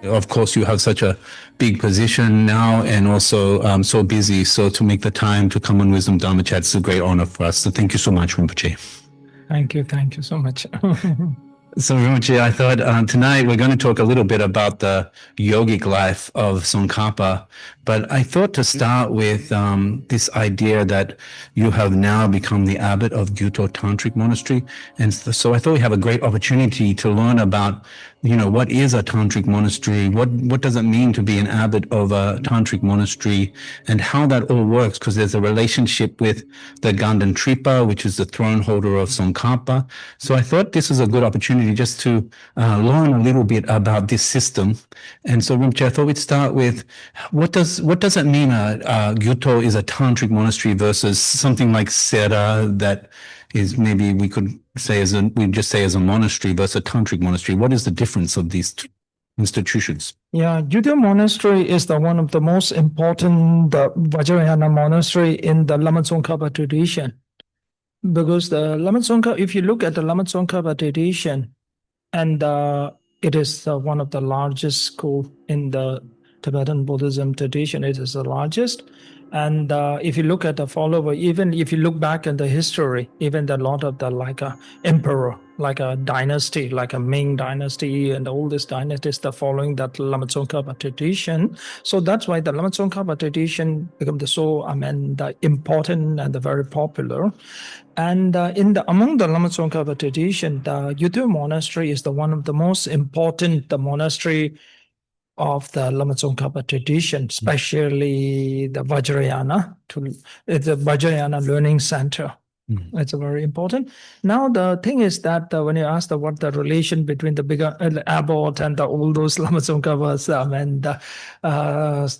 Of course, you have such a big position now and also so busy. So to make the time to come on Wisdom Dharma Chats is a great honor for us. So thank you so much, Rinpoche. Thank you so much. So Rinpoche, I thought tonight we're going to talk a little bit about the yogic life of Tsongkhapa, but I thought to start with this idea that you have now become the abbot of Gyuto Tantric Monastery. And so I thought we have a great opportunity to learn about, what is a tantric monastery? What does it mean to be an abbot of a tantric monastery, and how that all works? Because there's a relationship with the Ganden Tripa, which is the throne holder of Tsongkhapa. So I thought this is a good opportunity just to learn a little bit about this system. And so Rinpoche, I thought we'd start with what does it mean Gyuto is a tantric monastery versus something like Sera that is maybe we could say as a monastery versus a tantric monastery. What is the difference of these two institutions? Yeah, Gyuto Monastery is one of the most important Vajrayana monastery in the Lama Tsongkhapa tradition. Because the Lama Tsongkhapa, if you look at the Lama Tsongkhapa tradition, and it is one of the largest school in the Tibetan Buddhism tradition. It is the largest. And if you look at the follower, even if you look back in the history, even a lot of the like a emperor, like a dynasty, like a Ming dynasty and all these dynasties, they're following that Lama Tsongkhapa tradition. So that's why the Lama Tsongkhapa tradition became the important and the very popular. And among the Lama Tsongkhapa tradition, the Gyuto Monastery is one of the most important monastery of the Lama Tsongkhapa tradition, especially the Vajrayana. It's a Vajrayana learning center. It's very important. Now the thing is that when you ask what the relation between the bigger abbot and all those Lama Tsongkhapas and the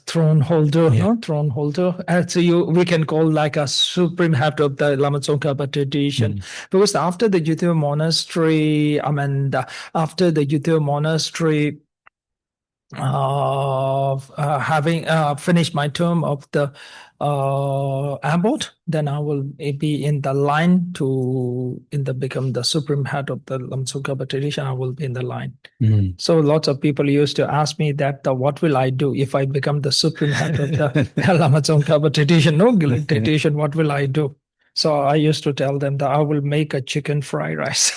throne holder, throne holder, actually we can call like a supreme head of the Lama Tsongkhapa tradition. Because after the Gyuto Monastery, after the Gyuto Monastery having finished my term of the abbot, then I will be in the line to become the supreme head of the Lama Tsongkhapa tradition. I will be in the line. So lots of people used to ask me that what will I do if I become the supreme head of the Lama Tsongkhapa tradition, no Gelug tradition, what will I do? So I used to tell them that I will make a chicken fried rice.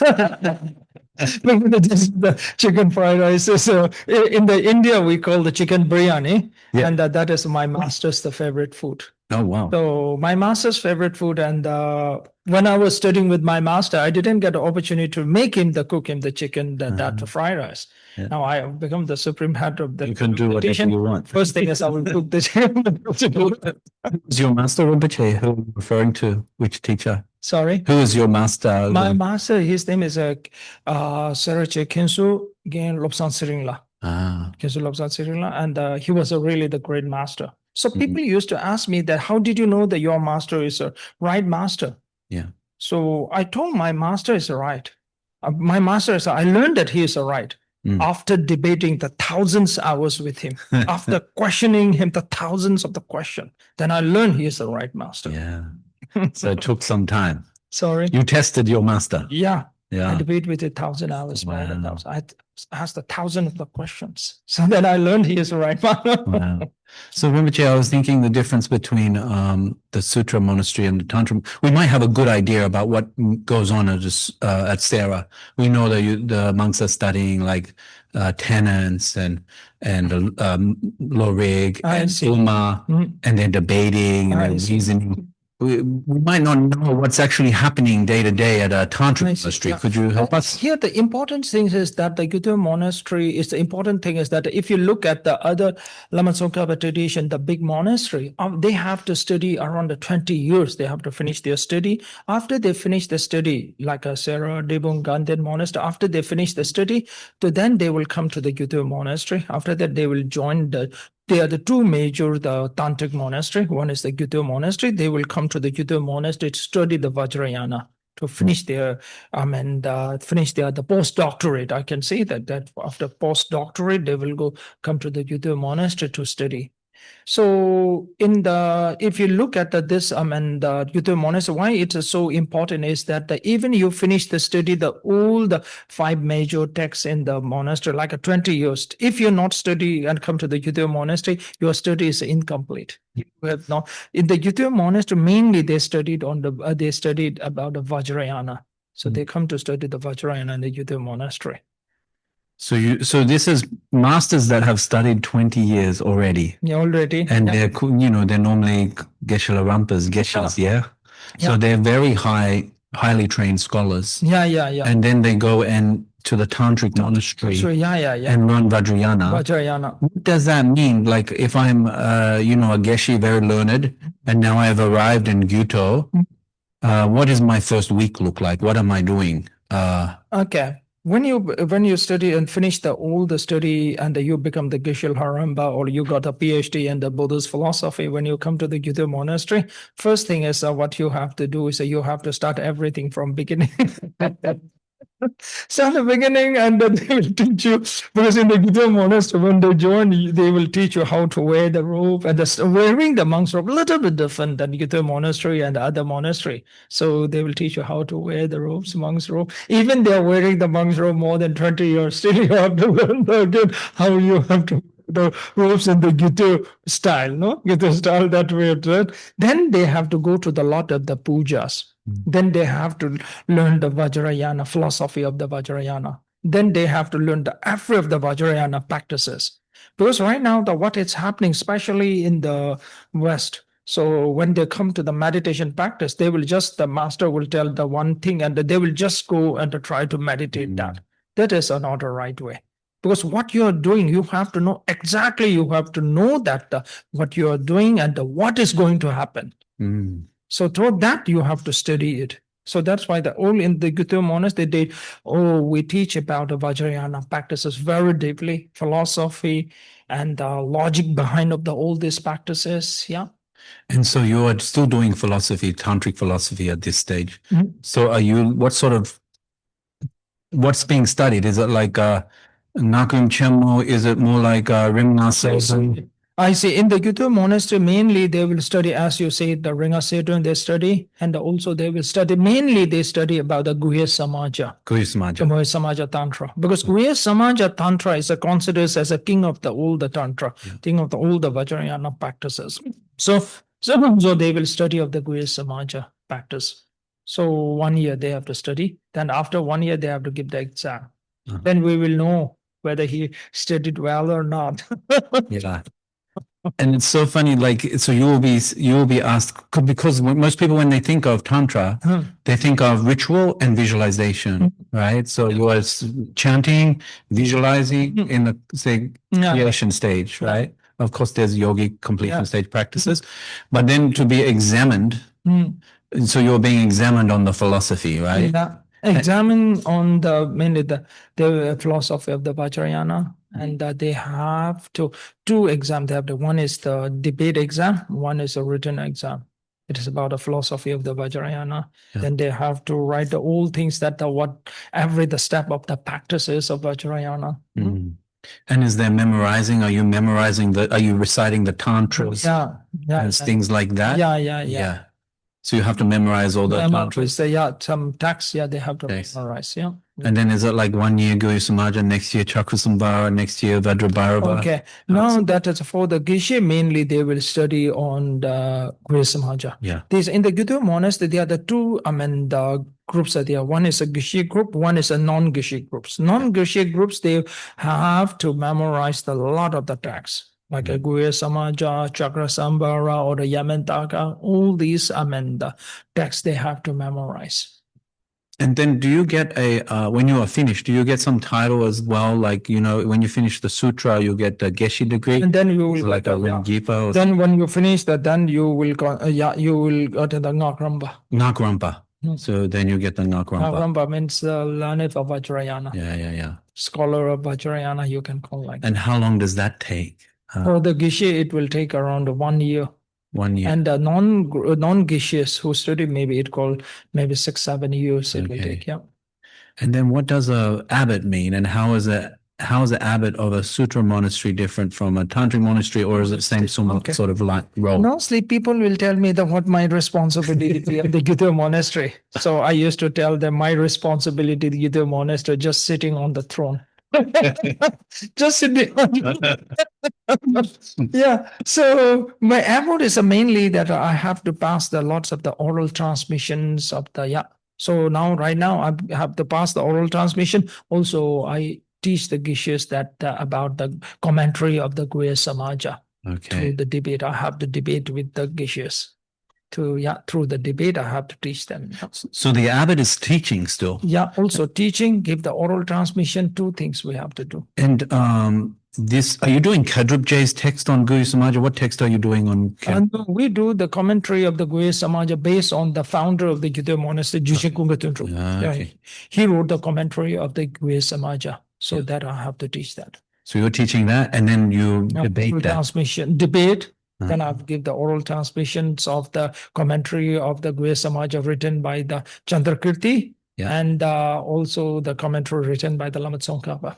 The chicken fried rice is in the India we call the chicken biryani, and that is my master's favorite food. Oh wow! So my master's favorite food, and when I was studying with my master, I didn't get the opportunity to cook him the chicken that fried rice. Now I have become the supreme head of the. You can do whatever you want. First thing is I will cook the chicken. Is your master Rinpoche? Who are you referring to? Which teacher? Sorry? Who is your master? My master, his name is Sarache Khangser Rinpoche. Khangser Rinpoche, and he was really the great master. So people used to ask me that, how did you know that your master is a right master? Yeah. So I told my master is right. My master is, I learned that he is right. After debating the thousands hours with him, after questioning him the thousands of the question, then I learned he is the right master. Yeah. So it took some time. Sorry? You tested your master. Yeah. Yeah. I debate with 1,000 hours. Wow. I asked 1,000 of the questions. So then I learned he is the right one. Wow. So Rinpoche, I was thinking the difference between the Sutra monastery and the Tantra. We might have a good idea about what goes on at Sarah. We know that the monks are studying like tenets and Lorig and Uma, and they're debating and they're reasoning. We might not know what's actually happening day to day at a Tantric monastery. Could you help us? Here, the important thing is that the Gyuto monastery is the important thing is that if you look at the other Lama Tsongkhapa tradition, the big monastery, they have to study around 20 years. They have to finish their study. After they finish the study, like a Sarah Debung Ganden monastery, after they finish the study, then they will come to the Gyuto monastery. After that, they will join they are the two major Tantric monastery. One is the Gyuto monastery. They will come to the Gyuto monastery to study the Vajrayana, to finish their the postdoctorate. I can say that after postdoctorate, they will come to the Gyuto monastery to study. So if you look at the Gyuto monastery, why it is so important is that even you finish the study, all the 5 major texts in the monastery, like 20 years, if you not study and come to the Gyuto monastery, your study is incomplete. You have not in the Gyuto monastery. Mainly, they studied about the Vajrayana. So they come to study the Vajrayana in the Gyuto monastery. So this is masters that have studied 20 years already. Yeah, already. And they're normally Geshe-la-Rampas, yeah? So they're very highly trained scholars. Yeah. And then they go to the Tantric monastery and learn Vajrayana. What does that mean? Like if I'm a Geshe, very learned, and now I've arrived in Gyuto, what does my first week look like? What am I doing? Okay. When you study and finish all the study and you become the Geshe Haramba, or you got a PhD in the Buddhist philosophy, when you come to the Gyuto monastery, first thing is what you have to do is you have to start everything from beginning. Start the beginning, and then they will teach you, because in the Gyuto monastery, when they join, they will teach you how to wear the robe, and wearing the monk's robe a little bit different than Gyuto monastery and other monastery. So they will teach you how to wear the robes, monk's robe. Even they are wearing the monk's robe more than 20 years, still you have to learn again how you have to the robes in the Gyuto style, Gyuto style that we have done. Then they have to go to the lot of the pujas. Then they have to learn the Vajrayana, philosophy of the Vajrayana. Then they have to learn every of the Vajrayana practices. Because right now, what is happening, especially in the West, so when they come to the meditation practice, the master will tell the one thing, and they will just go and try to meditate that. That is not the right way. Because what you are doing, you have to know exactly, you have to know that what you are doing and what is going to happen. So toward that, you have to study it. So that's why all in the Gyuto monastery, we teach about the Vajrayana practices very deeply, philosophy and logic behind all these practices. Yeah. And so you are still doing philosophy, tantric philosophy at this stage. So what's being studied? Is it like Nakum Chenmo? Is it more like Rimna Seisen? I see. In the Gyuto monastery, mainly they will study, as you say, the Ringa Seton they study, and also they will study, mainly they study about the Guhya Samaja. Guhya Samaja Tantra. Because Guhya Samaja Tantra is considered as a king of all the Tantra, king of all the Vajrayana practices. So they will study of the Guhya Samaja practice. So 1 year they have to study. Then after 1 year, they have to give the exam. Then we will know whether he studied well or not. Yeah. And it's so funny, so you will be asked, because most people, when they think of Tantra, they think of ritual and visualization, right? So you are chanting, visualizing in the, say, creation stage, right? Of course, there's yogic completion stage practices, but then to be examined, so you're being examined on the philosophy, right? Yeah. Examine on mainly the philosophy of the Vajrayana, and they have two exams. They have one is the debate exam, one is a written exam. It is about the philosophy of the Vajrayana. Then they have to write all things that the step of the practices of Vajrayana. And is there memorizing? Are you memorizing are you reciting the tantras? Yeah. Things like that? Yeah. So you have to memorize all the tantras. Some texts, they have to Text. memorize, And then is it like 1 year Guru Samaja, next year Chakrasambhara, next year Vajrayana? Okay. Now that is for the Geshe, mainly they will study on the Guru Samaja. Yeah. In the Gyuto monastery, there are the two, the groups are there. One is a Geshe group, one is a non-Geshe groups. Non-Geshe groups, they have to memorize a lot of the texts. Like a Guru Samaja, Chakrasambhara, or the Yamantaka, all these, the texts they have to memorize. And then do you get when you are finished, do you get some title as well? Like, when you finish the sutra, you get the Geshe degree? And then you will like a Rinjipa? Then when you finish that, then you will go, you will go to the Ngakramba. Ngakramba. So then you get the Ngakramba. Ngakramba means learned of Vajrayana. Yeah. Scholar of Vajrayana, you can call like And how long does that take? For the Geshe, it will take around 1 year. 1 year. And the non-Geshes who study, maybe 6-7 years it will take, And then what does a abbot mean? And how is an abbot of a sutra monastery different from a tantric monastery, or is it same sort of like role? Mostly people will tell me that what my responsibility of the Gyuto monastery. So I used to tell them my responsibility of the Gyuto monastery, just sitting on the throne. Just sitting so my effort is mainly that I have to pass lots of the oral transmissions of the so right now I have to pass the oral transmission. Also I teach the Geshes that about the commentary of the Guru Samaja through the debate. I have to debate with the Geshes. Through the debate, I have to teach them. So the abbot is teaching still? Yeah, also teaching, give the oral transmission, 2 things we have to do. And are you doing Kadrup J's text on Guru Samaja? What text are you doing on? We do the commentary of the Guru Samaja based on the founder of the Gyuto monastery, Je Tsongkhapa. He wrote the commentary of the Guru Samaja, so that I have to teach that. So you're teaching that, and then you debate that. Transmission, debate. Then I give the oral transmissions of the commentary of the Guru Samaja written by the Chandrakirti, and also the commentary written by the Lama Tsongkhapa.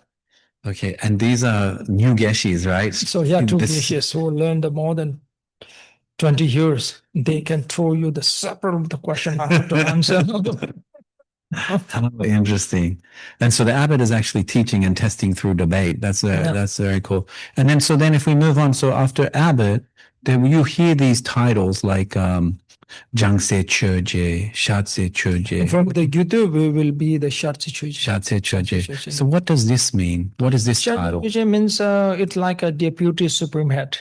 Okay, and these are new Geshis, right? So 2 Geshes who learned more than 20 years. They can throw you the separate the question I have to answer. Interesting. And so the abbot is actually teaching and testing through debate. That's very cool. And then if we move on, so after abbot, then you hear these titles like Jangse Choje, Shatse Choje. From the Gyuto, we will be the Shatse Choje. Shatse Choje. So what does this mean? What is this title? Shatse Choje means it's like a deputy supreme head.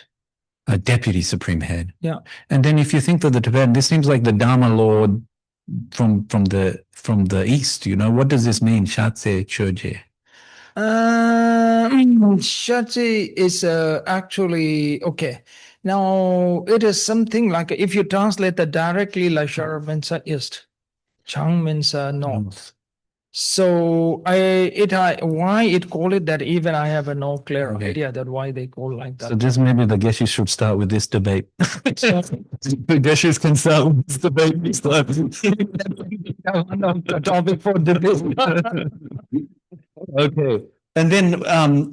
A deputy supreme head. Yeah. And then if you think of the Tibetan, this seems like the Dharma Lord from the east. What does this mean? Shatse Choje. Shatse is actually okay. Now it is something like if you translate that directly, like Shara means east, Chang means north. So why it call it that, even I have no clear idea that why they call like that. So just maybe the Geshes should start with this debate. The Geshes can start with this debate. The topic for debate. Okay. And then,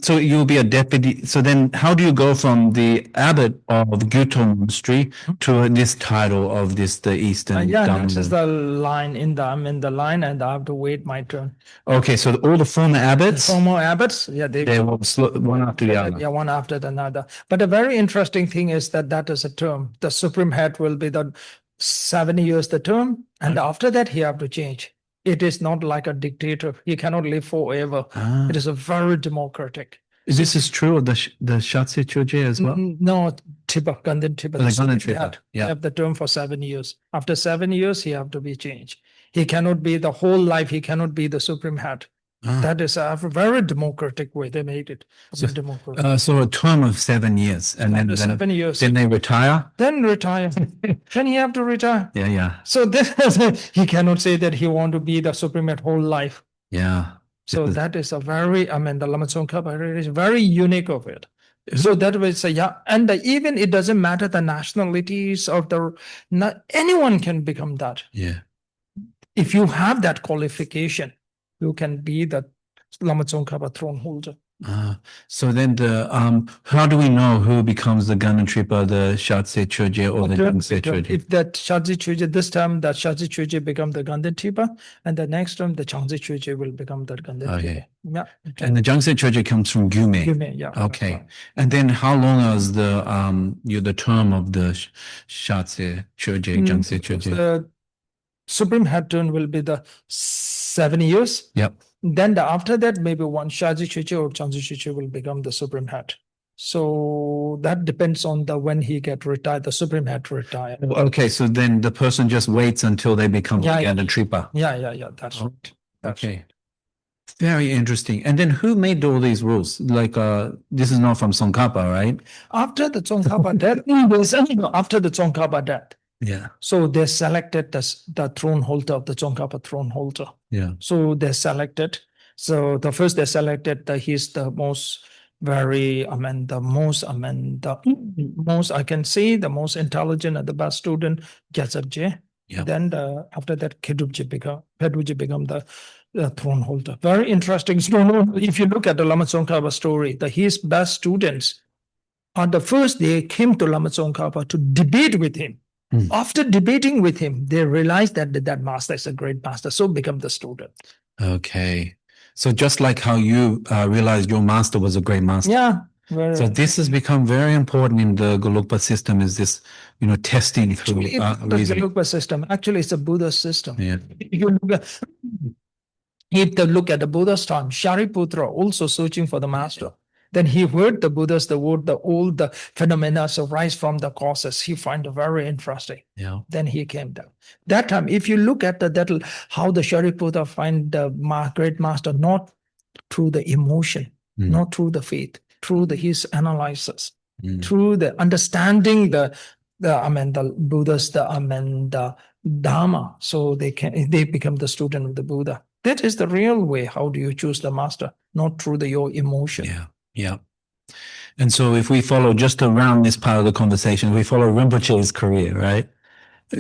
so you'll be a deputy. So then how do you go from the abbot of Gyuto Monastery to this title of the Eastern? This is the line I'm in the line and I have to wait my turn. Okay, so all the former abbots? The former abbots, they will one after the other. Yeah, one after another. But a very interesting thing is that is a term. The supreme head will be the 7 years the term, and after that he have to change. It is not like a dictator. He cannot live forever. It is a very democratic. This is true of the Shatse Choje as well? No, Ganden Tiba. They have the term for 7 years. After 7 years, he have to be changed. He cannot be the whole life. He cannot be the supreme head. That is a very democratic way they made it. So a term of 7 years, and then 7 years. Then they retire. Then retire. Then he have to retire. Yeah. So he cannot say that he want to be the supreme head whole life. Yeah. So that is a very, the Lama Tsongkhapa is very unique of it. So that way, and even it doesn't matter the nationalities of anyone can become that. Yeah. If you have that qualification, you can be the Lama Tsongkhapa throne holder. So then how do we know who becomes the Ganden Tripa, the Shatse Choje, or the Jangse Choje? If that Shatse Choje, this time that Shatse Choje become the Ganden Tripa, and the next time the Changse Choje will become the Ganden Tripa. Yeah. And the Jangse Choje comes from Gyume. Gyume, yeah. Okay. Right. And then how long is the term of the Shatse Choje, Jangse Choje? The Supreme Head term will be the 7 years. Yep. Then after that, maybe one Shaji Chichi or Chansi Chichi will become the Supreme Head. So that depends on when he get retired, the Supreme Head retire. Okay, so then the person just waits until they become Ganden Tripa. Yeah, that's right. Okay. Very interesting. And then who made all these rules? Like, this is not from Tsongkhapa, right? After the Tsongkhapa death, after the Tsongkhapa death. Yeah. So they selected the throne holder of the Tsongkhapa throne holder. Yeah. So they selected. So the first they selected he's the most the most I can say the most intelligent and the best student gets up J. Yeah. Then after that Kedubji become the throne holder. Very interesting story. If you look at the Lama Tsongkhapa story, his best students on the first day came to Lama Tsongkhapa to debate with him. After debating with him, they realized that master is a great master, so become the student. Okay. So just like how you realized your master was a great master. Yeah. So this has become very important in the Gelugpa system, is this, testing through the Gelugpa system. Actually, it's a Buddha system. Yeah. If you look at the Buddha's time, Shariputra also searching for the master. Then he heard the Buddha's all the phenomena arise from the causes. He find it very interesting. Yeah. Then he came down. That time, if you look at how the Shariputra find the great master, not through the emotion, not through the faith, through his analysis, through the understanding the Buddha's the Dharma. So they become the student of the Buddha. That is the real way. How do you choose the master? Not through your emotion. Yeah. Yeah. And so if we follow just around this part of the conversation, we follow Rinpoche's career, right?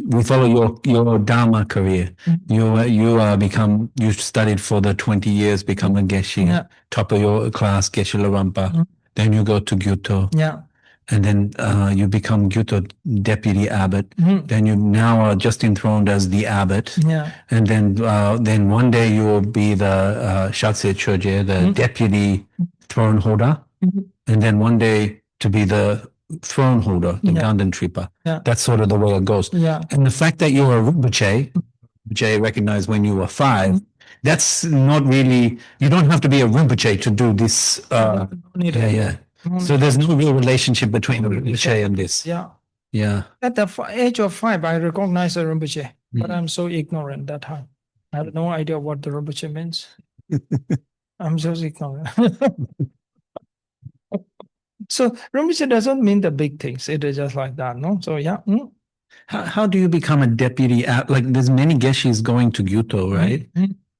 We follow your Dharma career. You studied for the 20 years, become a Geshe, top of your class, Geshe Larampa. Then you go to Gyuto. Yeah. And then you become Gyuto deputy abbot. Then you now are just enthroned as the abbot. Yeah. And then one day you will be the Shatse Choje, the deputy throne holder. And then one day to be the throne holder, the Ganden Tripa. Yeah. That's sort of the way it goes. Yeah. And the fact that you're a Rinpoche, recognized when you were 5, that's not really, you don't have to be a Rinpoche to do this. So there's no real relationship between the Rinpoche and this. Yeah. Yeah. At the age of 5, I recognize a Rinpoche, but I'm so ignorant that time. I have no idea what the Rinpoche means. I'm just ignorant. So Rinpoche doesn't mean the big things. It is just like that, no? So yeah. How do you become a deputy? Like there's many Geshes going to Gyuto, right?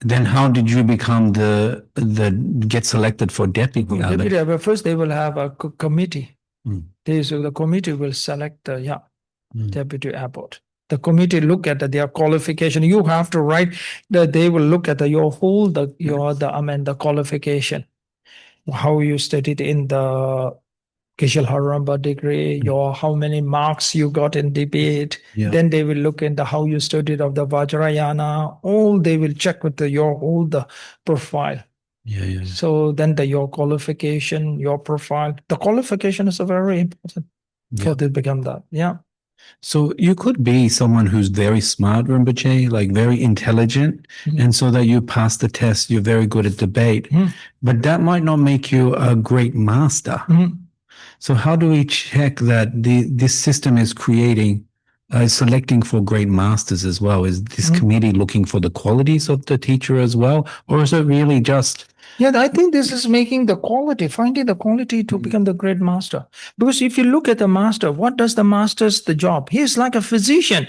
Then how did you become get selected for deputy abbot? Deputy abbot, first they will have a committee. So the committee will select the deputy abbot. The committee look at their qualification. You have to write that they will look at your whole the qualification, how you studied in the Geshe Haramba degree, how many marks you got in debate. Yeah. Then they will look into how you studied of the Vajrayana. All they will check with your whole the profile. Yeah. So then your qualification, your profile, the qualification is very important for to become that. Yeah. So you could be someone who's very smart, Rinpoche, like very intelligent, and so that you pass the test, you're very good at debate, but that might not make you a great master. So how do we check that this system is selecting for great masters as well? Is this committee looking for the qualities of the teacher as well? Or is it really just... Yeah, I think this is finding the quality to become the great master. Because if you look at the master, what does the master's the job? He is like a physician.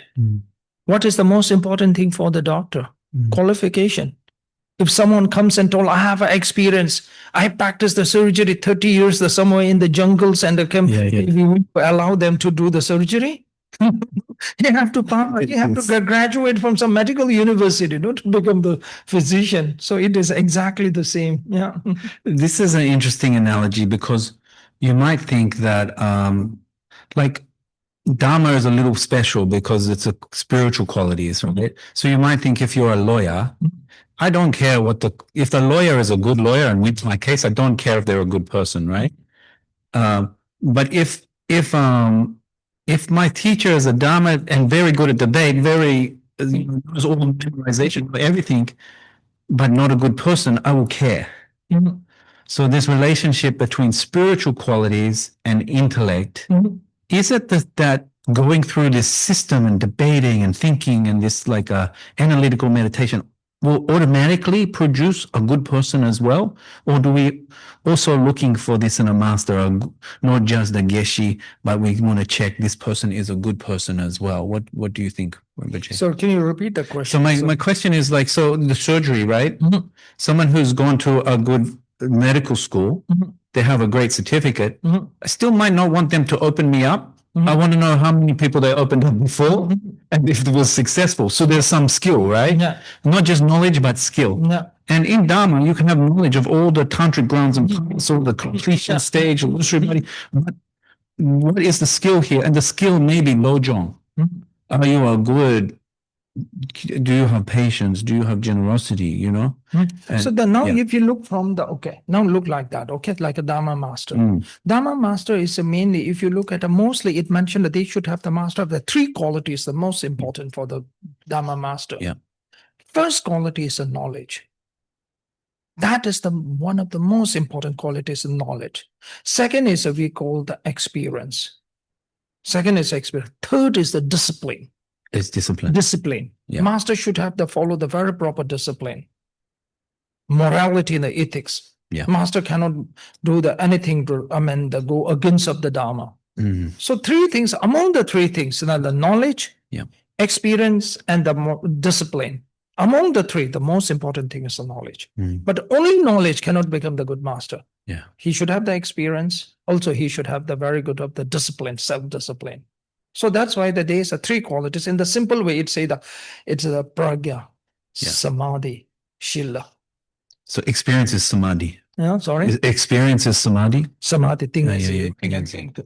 What is the most important thing for the doctor? Qualification. If someone comes and told, I have an experience, I practiced the surgery 30 years somewhere in the jungles and we allow them to do the surgery? You have to graduate from some medical university, to become the physician. So it is exactly the same. Yeah. This is an interesting analogy because you might think that, like, Dharma is a little special because it's a spiritual qualities, right? So you might think if you're a lawyer, I don't care if the lawyer is a good lawyer and wins my case, I don't care if they're a good person, right? But if my teacher is a Dharma and very good at debate, knows all memorization, everything, but not a good person, I will care. Mhm. So this relationship between spiritual qualities and intellect, is it that going through this system and debating and thinking and this like analytical meditation will automatically produce a good person as well? Or do we also looking for this in a master, not just the geshe, but we want to check this person is a good person as well? What do you think, Rinpoche? So can you repeat the question? So my question is like, so the surgery, right? Someone who's gone to a good medical school, they have a great certificate. I still might not want them to open me up. I want to know how many people they opened up before and if it was successful. So there's some skill, right? Yeah. Not just knowledge, but skill. Yeah. And in Dharma, you can have knowledge of all the tantric grounds and paths, all the completion stage, but what is the skill here? And the skill may be lojong. Are you a good? Do you have patience? Do you have generosity? And, so then now if you look from now look like that, like a Dharma master. Dharma master is mainly, if you look at mostly it mentioned that they should have the master of the three qualities, the most important for the Dharma master. Yeah. First quality is the knowledge. That is one of the most important qualities in knowledge. Second is we call the experience. Second is experience. Third is the discipline. It's discipline. Discipline. Yeah. Master should have to follow the very proper discipline. Morality and the ethics. Yeah. Master cannot do anything to go against of the Dharma. So three things, among the three things, the knowledge, experience, and the discipline. Among the three, the most important thing is the knowledge. But only knowledge cannot become the good master. Yeah. He should have the experience. Also, he should have the very good of the discipline, self-discipline. So that's why there's three qualities. In the simple way, it's the pragya, samadhi, shila. So experience is samadhi. Yeah, sorry. Experience is samadhi. Samadhi thing.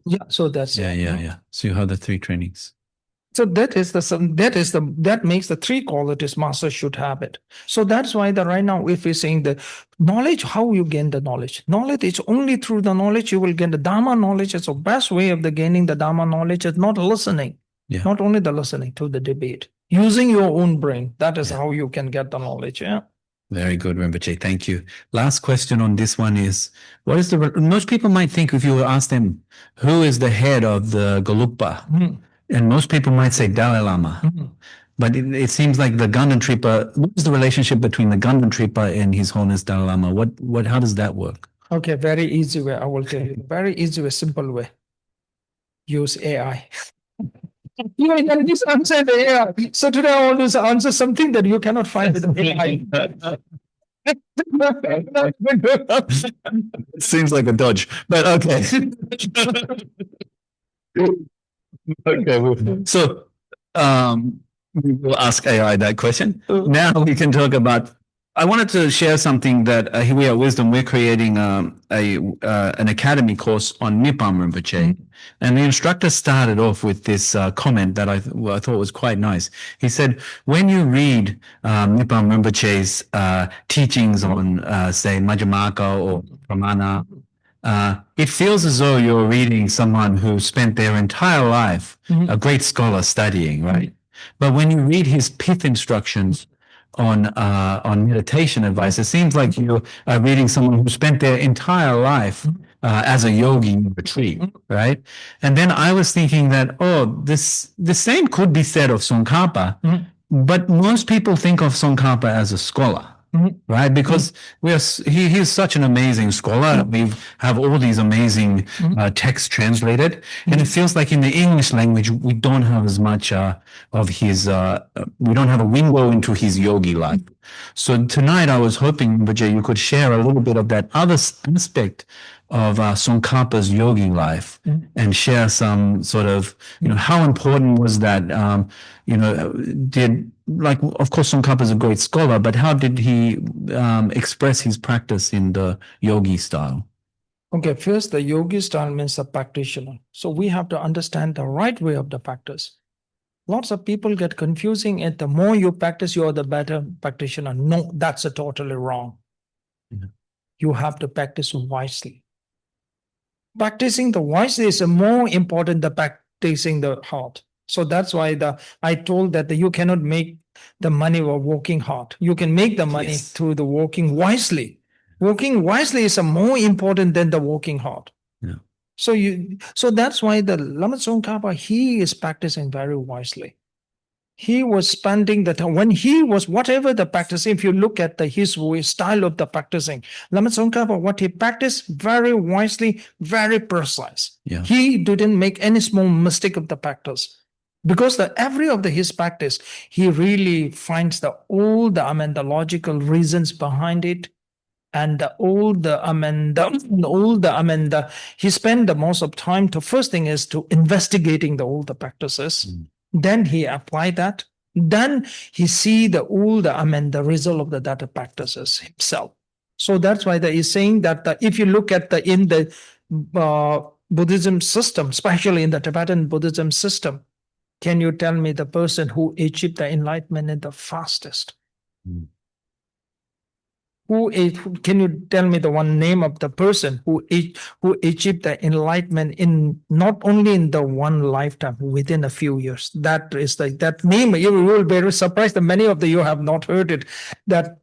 Yeah. So that's Yeah. So you have the three trainings. So that makes the three qualities master should have it. So that's why right now, if we're saying the knowledge, how you gain the knowledge? Knowledge is only through the knowledge you will gain the Dharma knowledge. It's the best way of the gaining the Dharma knowledge is not listening. Yeah. Not only the listening to the debate. Using your own brain. That is how you can get the knowledge. Yeah. Very good, Rinpoche. Thank you. Last question on this one is, most people might think if you ask them, who is the head of the Gelugpa? And most people might say Dalai Lama. But it seems like the Ganden Tripa, what is the relationship between the Ganden Tripa and His Holiness Dalai Lama? How does that work? Okay, very easy way. I will tell you. Very easy way, simple way. Use AI. You can just answer the AI. So today I want to answer something that you cannot find with the AI. It seems like a dodge, but okay. Okay, so we will ask AI that question. Now we can talk about. I wanted to share something that here we are Wisdom. We're creating an academy course on Nippon Rinpoche, and the instructor started off with this comment that I thought was quite nice. He said, "When you read Nippon Rinpoche's teachings on, say, Majjhimaka or Pramana." It feels as though you're reading someone who spent their entire life, a great scholar studying, right? But when you read his pith instructions on meditation advice, it seems like you are reading someone who spent their entire life as a yogi in retreat, right? And then I was thinking that, the same could be said of Tsongkhapa, but most people think of Tsongkhapa as a scholar. Right, because he is such an amazing scholar. We have all these amazing texts translated, and it feels like in the English language we don't have as much of his. We don't have a window into his yogi life. So tonight I was hoping, Vijay, you could share a little bit of that other aspect of Tsongkhapa's yogi life and share some sort of, how important was that? Of course, Tsongkhapa is a great scholar, but how did he express his practice in the yogi style? Okay, first, the yogi style means the practitioner. So we have to understand the right way of the practice. Lots of people get confusing it. The more you practice, you're the better practitioner. No, that's totally wrong. You have to practice wisely. Practicing the wisely is more important than practicing the heart. So that's why I told that you cannot make the money while working hard. You can make the money through the working wisely. Working wisely is more important than the working hard. Yeah. So that's why the Lama Tsongkhapa, he is practicing very wisely. He was spending the time when he was whatever the practice. If you look at his style of the practicing, Lama Tsongkhapa, what he practiced very wisely, very precise. Yeah. He didn't make any small mistake of the practice, because every of his practice, he really finds the logical reasons behind it. And he spent the most of time to first thing is to investigating all the practices. Then he applied that. Then he see the result of the data practices himself. So that's why he's saying that if you look at in the Buddhism system, especially in the Tibetan Buddhism system, can you tell me the person who achieved the enlightenment in the fastest? Can you tell me the one name of the person who achieved the enlightenment in not only in the one lifetime, within a few years? That is that name. You will be very surprised that many of you have not heard it. That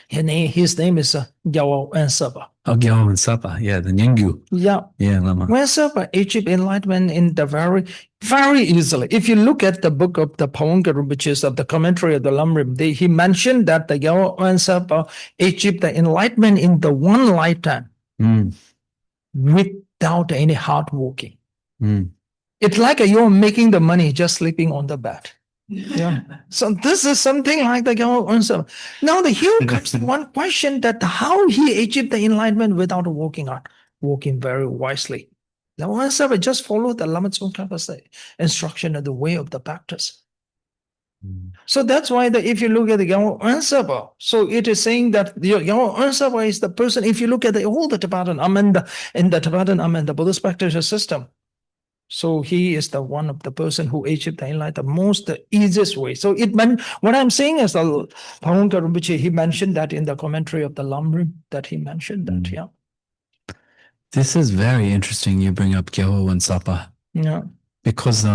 his name is Gyalo Ensapa. Oh, Gyalo Ensapa, yeah, the Nyingyu. Yeah, Lama. Ensapa achieved enlightenment in the very easily. If you look at the book of the Pawanka Rinpoche of the commentary of the Lamrim, he mentioned that the Gyalo Ensapa achieved the enlightenment in the one lifetime without any hard working. It's like you're making the money just sleeping on the bed. Yeah. So this is something like the Gyalo Ensapa. Now here comes one question, that how he achieved the enlightenment without working hard, working very wisely. Gyalo Ensapa just followed the Lama Tsongkhapa's instruction of the way of the practice. So that's why if you look at the Gyalo Ensapa, so it is saying that the Gyalo Ensapa is the person. If you look at all the Tibetan in the Tibetan the Buddhist practice system, so he is the one of the person who achieved the enlightenment the easiest way. So it meant, what I'm saying is the Pawanka Rinpoche, he mentioned that in the commentary of the Lamrim, that he mentioned that. Yeah. This is very interesting. You bring up Gyalo Ensapa. Yeah. Because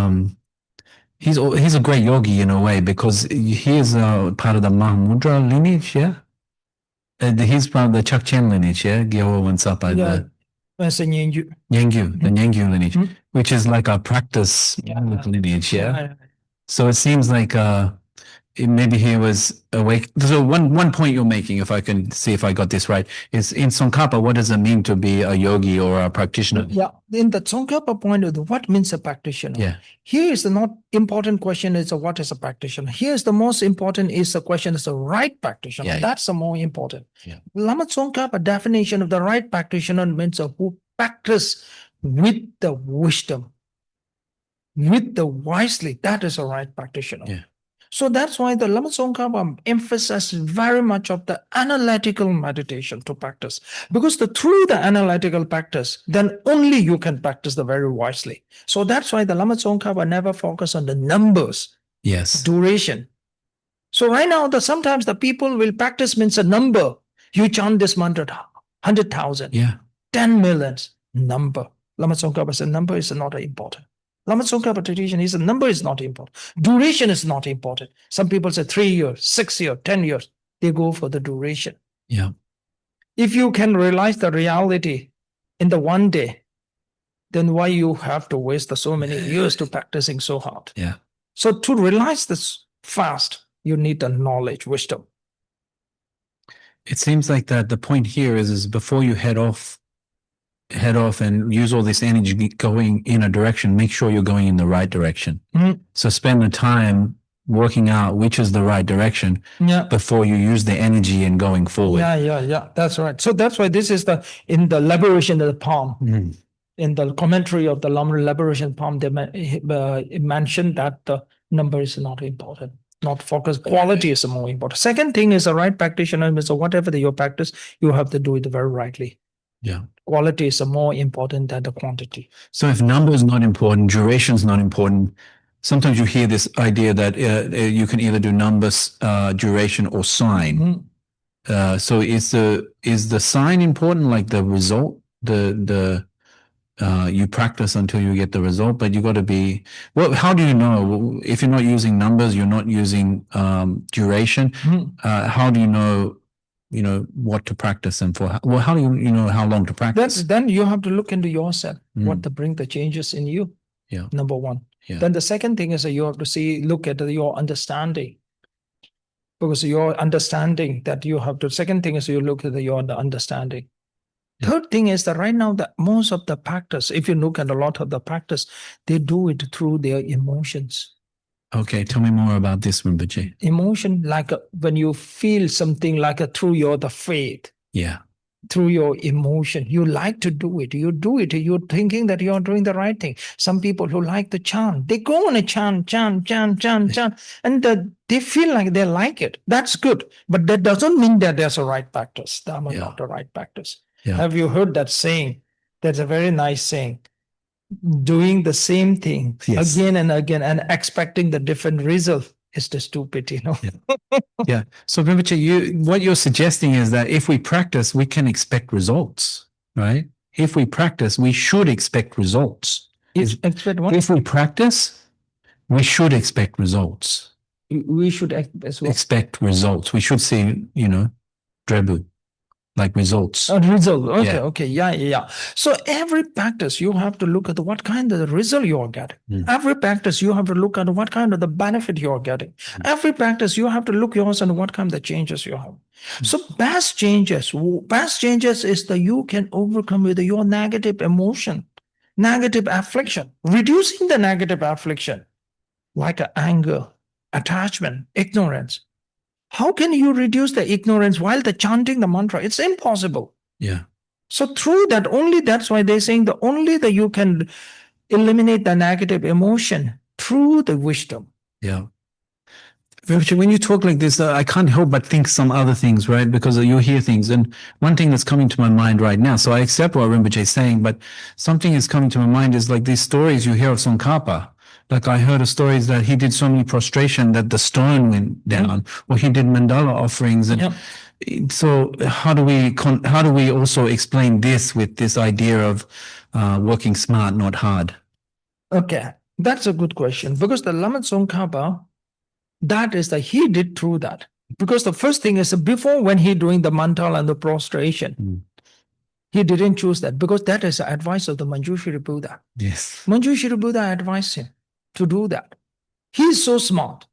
he's a great yogi in a way, because he is part of the Mahamudra lineage. Yeah. He's part of the Chakchen lineage. Yeah. Gyalo Ensapa. Yeah. That's the Nyingyu. The Nyingyu lineage, which is like a practice lineage, yeah? So it seems like maybe he was awake. So one point you're making, if I can see if I got this right, is in Tsongkhapa, what does it mean to be a yogi or a practitioner? Yeah, in the Tsongkhapa point of view, what means a practitioner? Yeah. Here is the not important question is what is a practitioner? Here's the most important is the question is the right practitioner. Yeah. That's the more important. Yeah. Lama Tsongkhapa definition of the right practitioner means who practice with the wisdom, with the wisely. That is a right practitioner. Yeah. So that's why the Lama Tsongkhapa emphasizes very much of the analytical meditation to practice. Because through the analytical practice, then only you can practice the very wisely. So that's why the Lama Tsongkhapa never focus on the numbers, duration. So right now, sometimes the people will practice means a number. You chant this mantra, 100,000, 10 millions, number. Lama Tsongkhapa said number is not important. Lama Tsongkhapa tradition is a number is not important. Duration is not important. Some people say 3 years, 6 years, 10 years. They go for the duration. Yeah. If you can realize the reality in the one day, then why you have to waste so many years to practicing so hard? Yeah. So to realize this fast, you need the knowledge, wisdom. It seems like that the point here is before you head off and use all this energy going in a direction, make sure you're going in the right direction. So spend the time working out which is the right direction before you use the energy in going forward. Yeah. That's right. So that's why this is in the liberation of the palm. In the commentary of the Lama liberation palm, they mentioned that the number is not important. Not focus. Quality is more important. Second thing is a right practitioner. So whatever your practice, you have to do it very rightly. Yeah. Quality is more important than the quantity. So if number is not important, duration is not important. Sometimes you hear this idea that you can either do numbers, duration, or sign. So is the sign important, like the result? You practice until you get the result, but you got to be, well, how do you know if you're not using numbers, you're not using duration? How do you know what to practice and for? Well, how do you know how long to practice? Then you have to look into yourself, what to bring the changes in you. Yeah. Number one. Yeah. Then the second thing is that you have to look at your understanding. Because your understanding that you have to, second thing is you look at your understanding. Yeah. Third thing is that right now, that most of the practice, if you look at a lot of the practice, they do it through their emotions. Okay, tell me more about this, Rinpoche. Emotion, like when you feel something like through the faith. Yeah. Through your emotion, you like to do it. You do it. You're thinking that you're doing the right thing. Some people who like to chant, they go on a chant, and they feel like they like it. That's good, but that doesn't mean that there's a right practice. Dharma is not the right practice. Yeah. Have you heard that saying? That's a very nice saying. Doing the same thing again and again and expecting the different result is the stupid, Yeah. So Rinpoche, what you're suggesting is that if we practice, we can expect results, right? If we practice, we should expect results. Expect what? If we practice, we should expect results. We should expect results. We should see, drebu. Like results. Result. Okay. Yeah. So every practice, you have to look at what kind of result you are getting. Every practice, you have to look at what kind of the benefit you are getting. Every practice, you have to look yourself at what kind of the changes you have. So best changes is that you can overcome with your negative emotion, negative affliction, reducing the negative affliction, like anger, attachment, ignorance. How can you reduce the ignorance while chanting the mantra? It's impossible. Yeah. So through that, that's why they're saying that you can eliminate the negative emotion through the wisdom. Yeah. When you talk like this, I can't help but think some other things, right? Because you hear things. And one thing that's coming to my mind right now, so I accept what Rinpoche is saying, but something is coming to my mind is like these stories you hear of Tsongkhapa. Like I heard of stories that he did so many prostration that the stone went down, or he did mandala offerings. And so how do we also explain this with this idea of working smart, not hard? Okay, that's a good question. Because the Lama Tsongkhapa, he did through that. Because the first thing is before when he doing the mandala and the prostration, he didn't choose that because that is the advice of the Manjushri Buddha. Yes. Manjushri Buddha advised him to do that. He's so smart.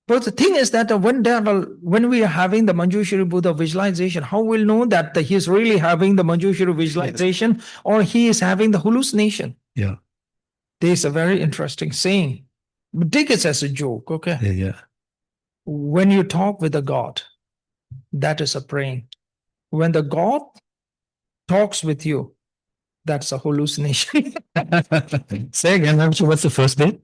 But the thing is that when we are having the Manjushri Buddha visualization, how we'll know that he's really having the Manjushri visualization or he is having the hallucination? Yeah. There's a very interesting saying. Take it as a joke, okay? Yeah. When you talk with a God, that is a praying. When the God talks with you, that's a hallucination. Say again, what's the first bit?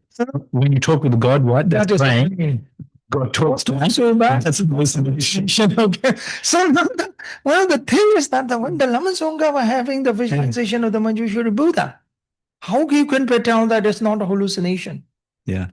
When you talk with God, what? That's praying. God talks to us. That's a hallucination. Okay. So one of the things is that when the Lama Tsongkhapa were having the visualization of the Manjushri Buddha, how you can tell that it's not a hallucination? Yeah.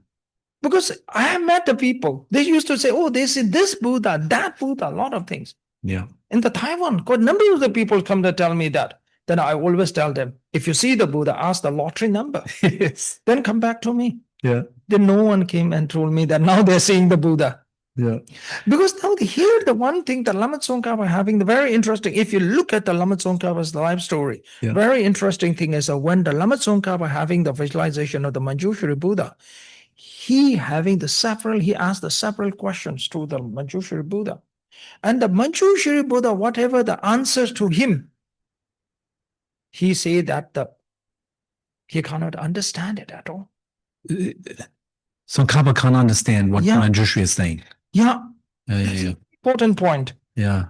Because I have met the people. They used to say, oh, they see this Buddha, that Buddha, a lot of things. Yeah. In the Taiwan, quite a number of the people come to tell me that. Then I always tell them, if you see the Buddha, ask the lottery number. Yes. Then come back to me. Yeah. Then no one came and told me that now they're seeing the Buddha. Yeah. Because now here, the one thing the Lama Tsongkhapa having the very interesting, if you look at the Lama Tsongkhapa's life story, very interesting thing is that when the Lama Tsongkhapa having the visualization of the Manjushri Buddha, he asked the several questions to the Manjushri Buddha. And the Manjushri Buddha, whatever the answers to him, he said that he cannot understand it at all. Tsongkhapa can't understand what Yeah. Manjushri is saying. Yeah. Yeah. Important point. Yeah.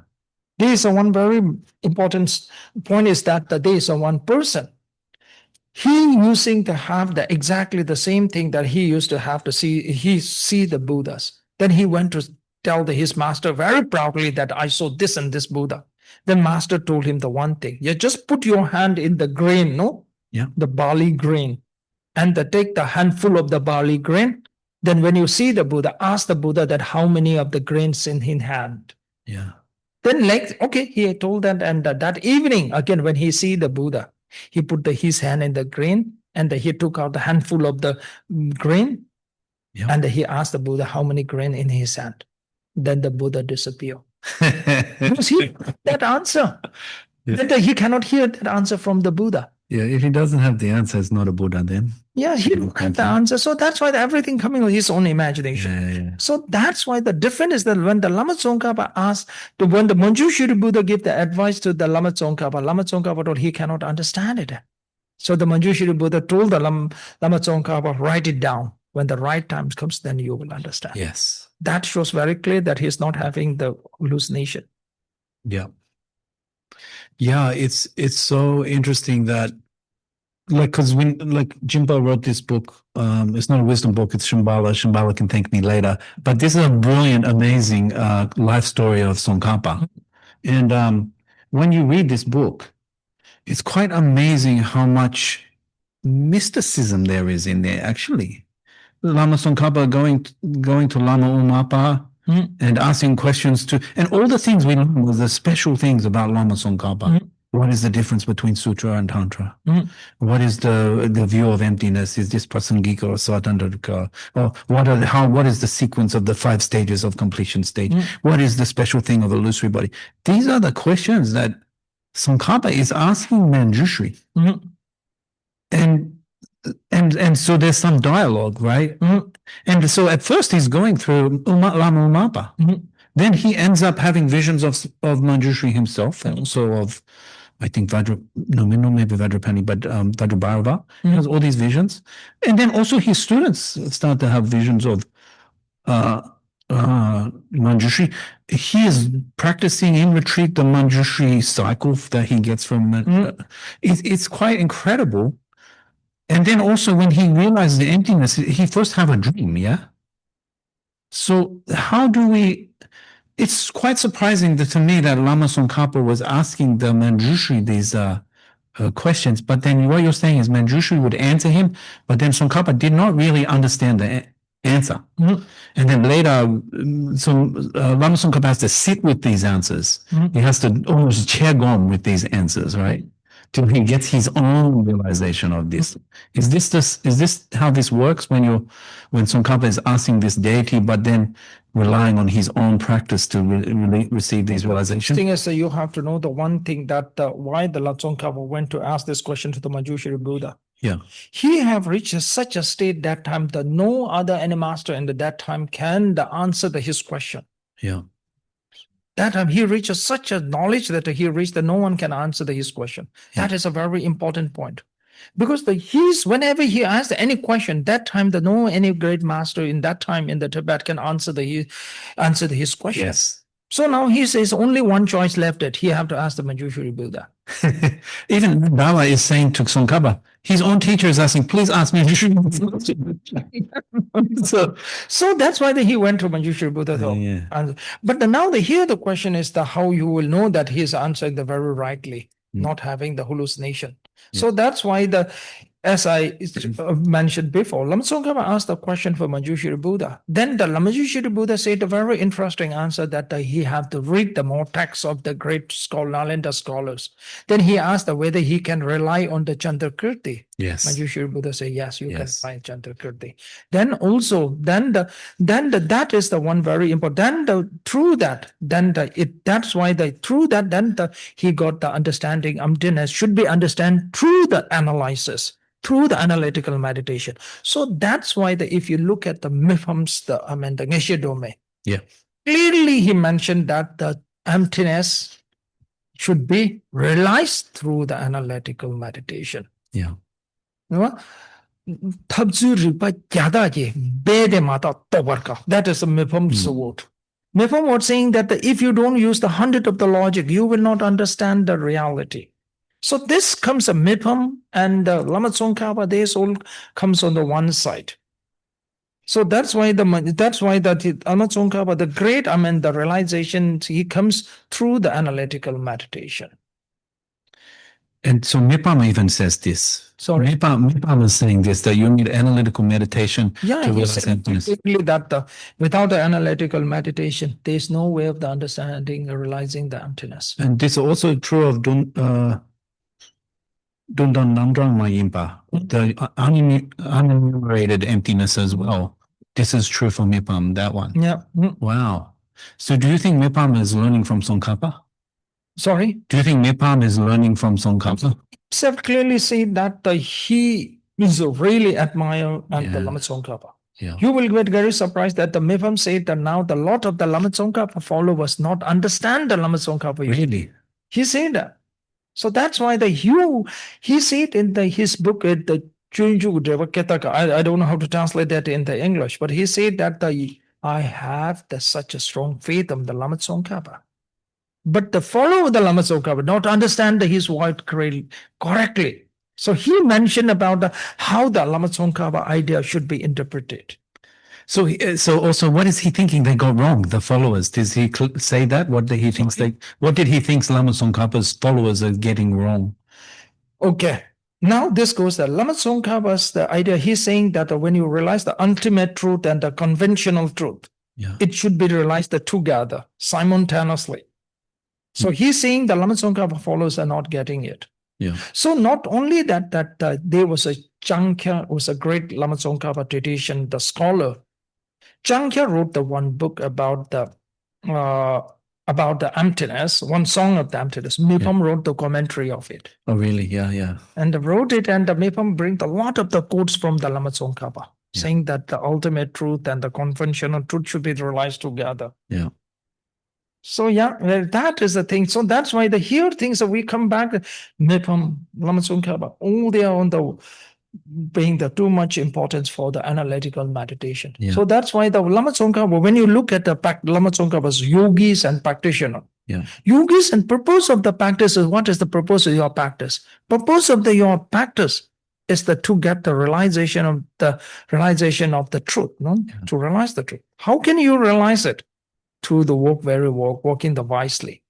There is one very important point is that there is one person. He using to have exactly the same thing that he used to have to see the Buddhas. Then he went to tell his master very proudly that I saw this and this Buddha. Then master told him the one thing. You just put your hand in the grain, no? Yeah. The barley grain. And take the handful of the barley grain. Then when you see the Buddha, ask the Buddha that how many of the grains in his hand. Yeah. Then okay, he told that, and that evening, again, when he see the Buddha, he put his hand in the grain, and he took out the handful of the grain, and he asked the Buddha how many grain in his hand. Then the Buddha disappeared. Because he that answer. Yeah. Then he cannot hear that answer from the Buddha. Yeah, if he doesn't have the answer, it's not a Buddha then. Yeah, he don't have the answer. So that's why everything coming with his own imagination. Yeah. So that's why the difference is that when the Lama Tsongkhapa asked, when the Manjushri Buddha gave the advice to the Lama Tsongkhapa told he cannot understand it. So the Manjushri Buddha told the Lama Tsongkhapa, write it down. When the right time comes, then you will understand. Yes. That shows very clear that he's not having the hallucination. Yeah. Yeah, it's so interesting that because when Jimpa wrote this book, it's not a wisdom book, it's Shambhala. Shambhala can thank me later. But this is a brilliant, amazing life story of Tsongkhapa. And when you read this book, it's quite amazing how much mysticism there is in there, actually. Lama Tsongkhapa going to Lama Umapa and asking questions and all the things we learn was the special things about Lama Tsongkhapa. What is the difference between sutra and tantra? What is the view of emptiness? Is this prasangika or satantrika? Or what is the sequence of the 5 stages of completion stage? What is the special thing of illusory body? These are the questions that Tsongkhapa is asking Manjushri. And so there's some dialogue, right? And so at first he's going through Lama Umapa. Then he ends up having visions of Manjushri himself and also of, I think, maybe Vajrapani, but Vajrabharava. He has all these visions. And then also his students start to have visions of Manjushri. He is practicing in retreat the Manjushri cycle that he gets from it's quite incredible. And then also when he realizes the emptiness, he first have a dream, yeah? So how do we... It's quite surprising to me that Lama Tsongkhapa was asking the Manjushri these questions, but then what you're saying is Manjushri would answer him, but then Tsongkhapa did not really understand the answer. And then later, Lama Tsongkhapa has to sit with these answers. He has to almost chair gom with these answers, right? Till he gets his own realization of this. Is this how this works when Tsongkhapa is asking this deity, but then relying on his own practice to receive these realizations? The thing is that you have to know the one thing that why the Tsongkhapa went to ask this question to the Manjushri Buddha. Yeah. He have reached such a state that time that no other any master in that time can answer his question. Yeah. That time he reaches such a knowledge that he reached that no one can answer his question. Yeah. That is a very important point. Because whenever he asks any question, that time no any great master in that time in the Tibet can answer his question. Yes. So now he says only one choice left that he have to ask the Manjushri Buddha. Even Dalai is saying to Tsongkhapa, his own teacher is asking, please ask me. So that's why he went to Manjushri Buddha. Yeah. But now here the question is how you will know that he is answering the very rightly, not having the hallucination. Yeah. So that's why as I mentioned before, Lama Tsongkhapa asked the question for Manjushri Buddha. Then the Manjushri Buddha said a very interesting answer that he had to read the more texts of the great Nalanda scholars. Then he asked whether he can rely on the Chandrakirti. Yes. Manjushri Buddha said, yes, you can find Chandrakirti. Then also, that is the one very important. That's why through that, he got the understanding emptiness should be understood through the analysis. Through the analytical meditation. So that's why if you look at the Mifams, the Geshe Dome, clearly he mentioned that the emptiness should be realized through the analytical meditation. Yeah. You know? That is the Mipham's word. Mipham was saying that if you don't use the 100 of the logic, you will not understand the reality. So this comes a Mipham and Lama Tsongkhapa, this all comes on the one side. So that's why Lama Tsongkhapa, the great, the realization, he comes through the analytical meditation. And so Mipam even says this. Sorry. Mipam is saying this, that you need analytical meditation to realize emptiness. That without the analytical meditation, there's no way of the understanding or realizing the emptiness. And this is also true of Dundon Namdrang Mayimpa, the unenumerated emptiness as well. This is true for Mipam, that one. Yeah. Wow. So do you think Mipam is learning from Tsongkhapa? Sorry? Do you think Mipam is learning from Tsongkhapa? Self clearly see that he is really admire the Lama Tsongkhapa. Yeah. You will get very surprised that the Mipam said that now the lot of the Lama Tsongkhapa followers not understand the Lama Tsongkhapa. Really? He said that. So that's why he said in his book, the Chunju Devaketaka, I don't know how to translate that in the English, but he said that I have such a strong faith in the Lama Tsongkhapa. But the follower of the Lama Tsongkhapa not understand his word correctly. So he mentioned about how the Lama Tsongkhapa idea should be interpreted. So also, what is he thinking they got wrong? The followers, does he say that? What did he think Lama Tsongkhapa's followers are getting wrong? Okay. Now this goes the Lama Tsongkhapa's the idea. He's saying that when you realize the ultimate truth and the conventional truth, it should be realized together simultaneously. So he's saying the Lama Tsongkhapa followers are not getting it. Yeah. So not only that there was a Chankhya, was a great Lama Tsongkhapa tradition, the scholar. Chankhya wrote the one book about the emptiness, one song of the emptiness. Mipam wrote the commentary of it. Oh, really? Yeah. And wrote it, and Mipam brings a lot of the quotes from the Lama Tsongkhapa, saying that the ultimate truth and the conventional truth should be realized together. Yeah. So that is the thing. So that's why here things that we come back, Mipam, Lama Tsongkhapa, all they are on the paying the too much importance for the analytical meditation. Yeah. So that's why the Lama Tsongkhapa, when you look at the Lama Tsongkhapa's yogis and practitioner, yogis and purpose of the practice is, what is the purpose of your practice? Purpose of your practice is to get the realization of the truth, to realize the truth. How can you realize it? Through the walking the wisely.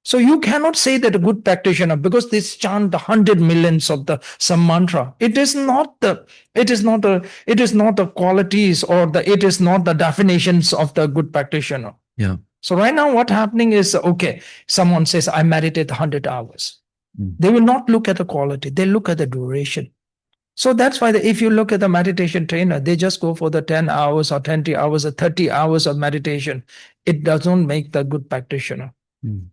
So you cannot say that a good practitioner, because this chant the 100 millions of some mantra, it is not the qualities or it is not the definitions of the good practitioner. Yeah. So right now what's happening is, someone says I meditate 100 hours. They will not look at the quality, they look at the duration. So that's why if you look at the meditation trainer, they just go for the 10 hours or 20 hours or 30 hours of meditation. It doesn't make the good practitioner.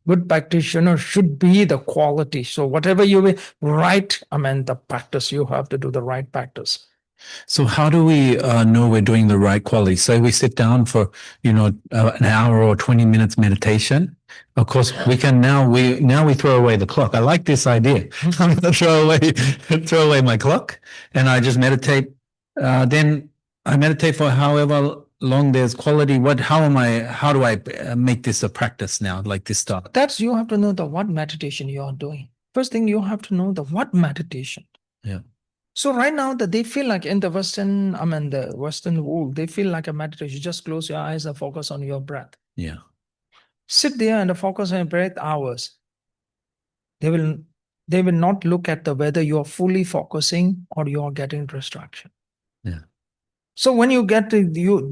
Good practitioner should be the quality. So whatever you will the practice, you have to do the right practice. So how do we know we're doing the right quality? So we sit down for, an hour or 20 minutes meditation. Of course, we can now we throw away the clock. I like this idea. I'm going to throw away my clock, and I just meditate. Then I meditate for however long there's quality. How do I make this a practice now, like this stuff? You have to know what meditation you are doing. First thing, you have to know what meditation. Yeah. So right now that they feel like in the Western world, they feel like a meditation. You just close your eyes and focus on your breath. Yeah. Sit there and focus on your breath hours. They will not look at whether you are fully focusing or you are getting distraction. Yeah. So when you get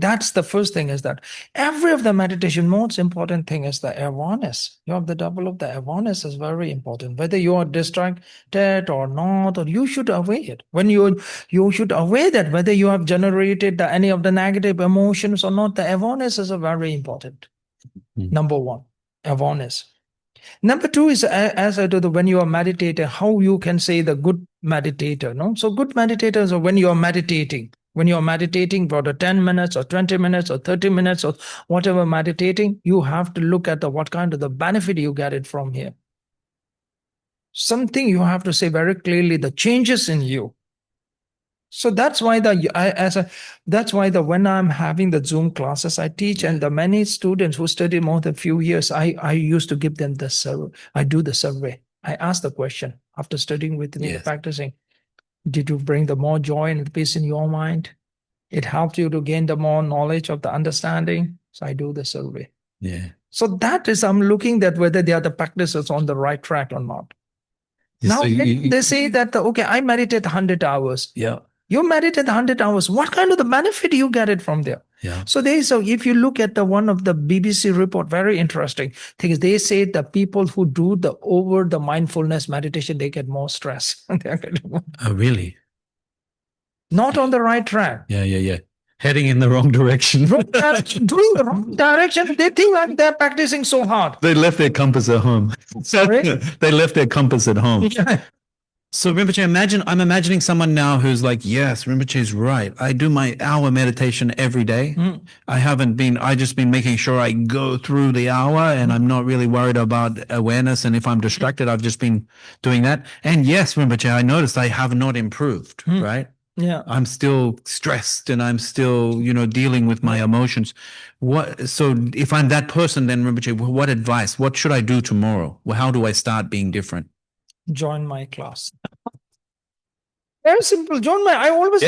that's the first thing, is that every of the meditation, most important thing is the awareness. You have to develop the awareness is very important. Whether you are distracted or not, or you should aware it. When you should aware that whether you have generated any of the negative emotions or not, the awareness is very important. Number one, awareness. Number two is, as I do, when you are meditating, how you can say the good meditator. No, so good meditators are when you are meditating. When you're meditating for the 10 minutes or 20 minutes or 30 minutes or whatever meditating, you have to look at what kind of the benefit you get it from here. Something you have to say very clearly, the changes in you. So that's why when I'm having the Zoom classes, I teach, and the many students who study more than a few years, I used to give them the survey. I do the survey. I ask the question after studying with me, Yes. practicing. Did you bring the more joy and peace in your mind? It helped you to gain the more knowledge of the understanding. So I do the survey. Yeah. So that is, I'm looking at whether they are the practices on the right track or not. Now So they say that, okay, I meditate 100 hours. yeah. You meditate 100 hours. What kind of the benefit you get it from there? Yeah. So if you look at the one of the BBC report, very interesting thing is they say the people who do the mindfulness meditation, they get more stress. Oh, really? Not on the right track. Yeah. Heading in the wrong direction. Doing the wrong direction. They think like they're practicing so hard. They left their compass at home. Sorry? They left their compass at home. Yeah. So Rinpoche, I'm imagining someone now who's like, yes, Rinpoche's right. I do my hour meditation every day. I just been making sure I go through the hour, and I'm not really worried about awareness. And if I'm distracted, I've just been doing that. And yes, Rinpoche, I noticed I have not improved, right? Yeah. I'm still stressed, and I'm still, dealing with my emotions. So if I'm that person, then Rinpoche, what advice? What should I do tomorrow? Well, how do I start being different? Join my class. Very simple. I always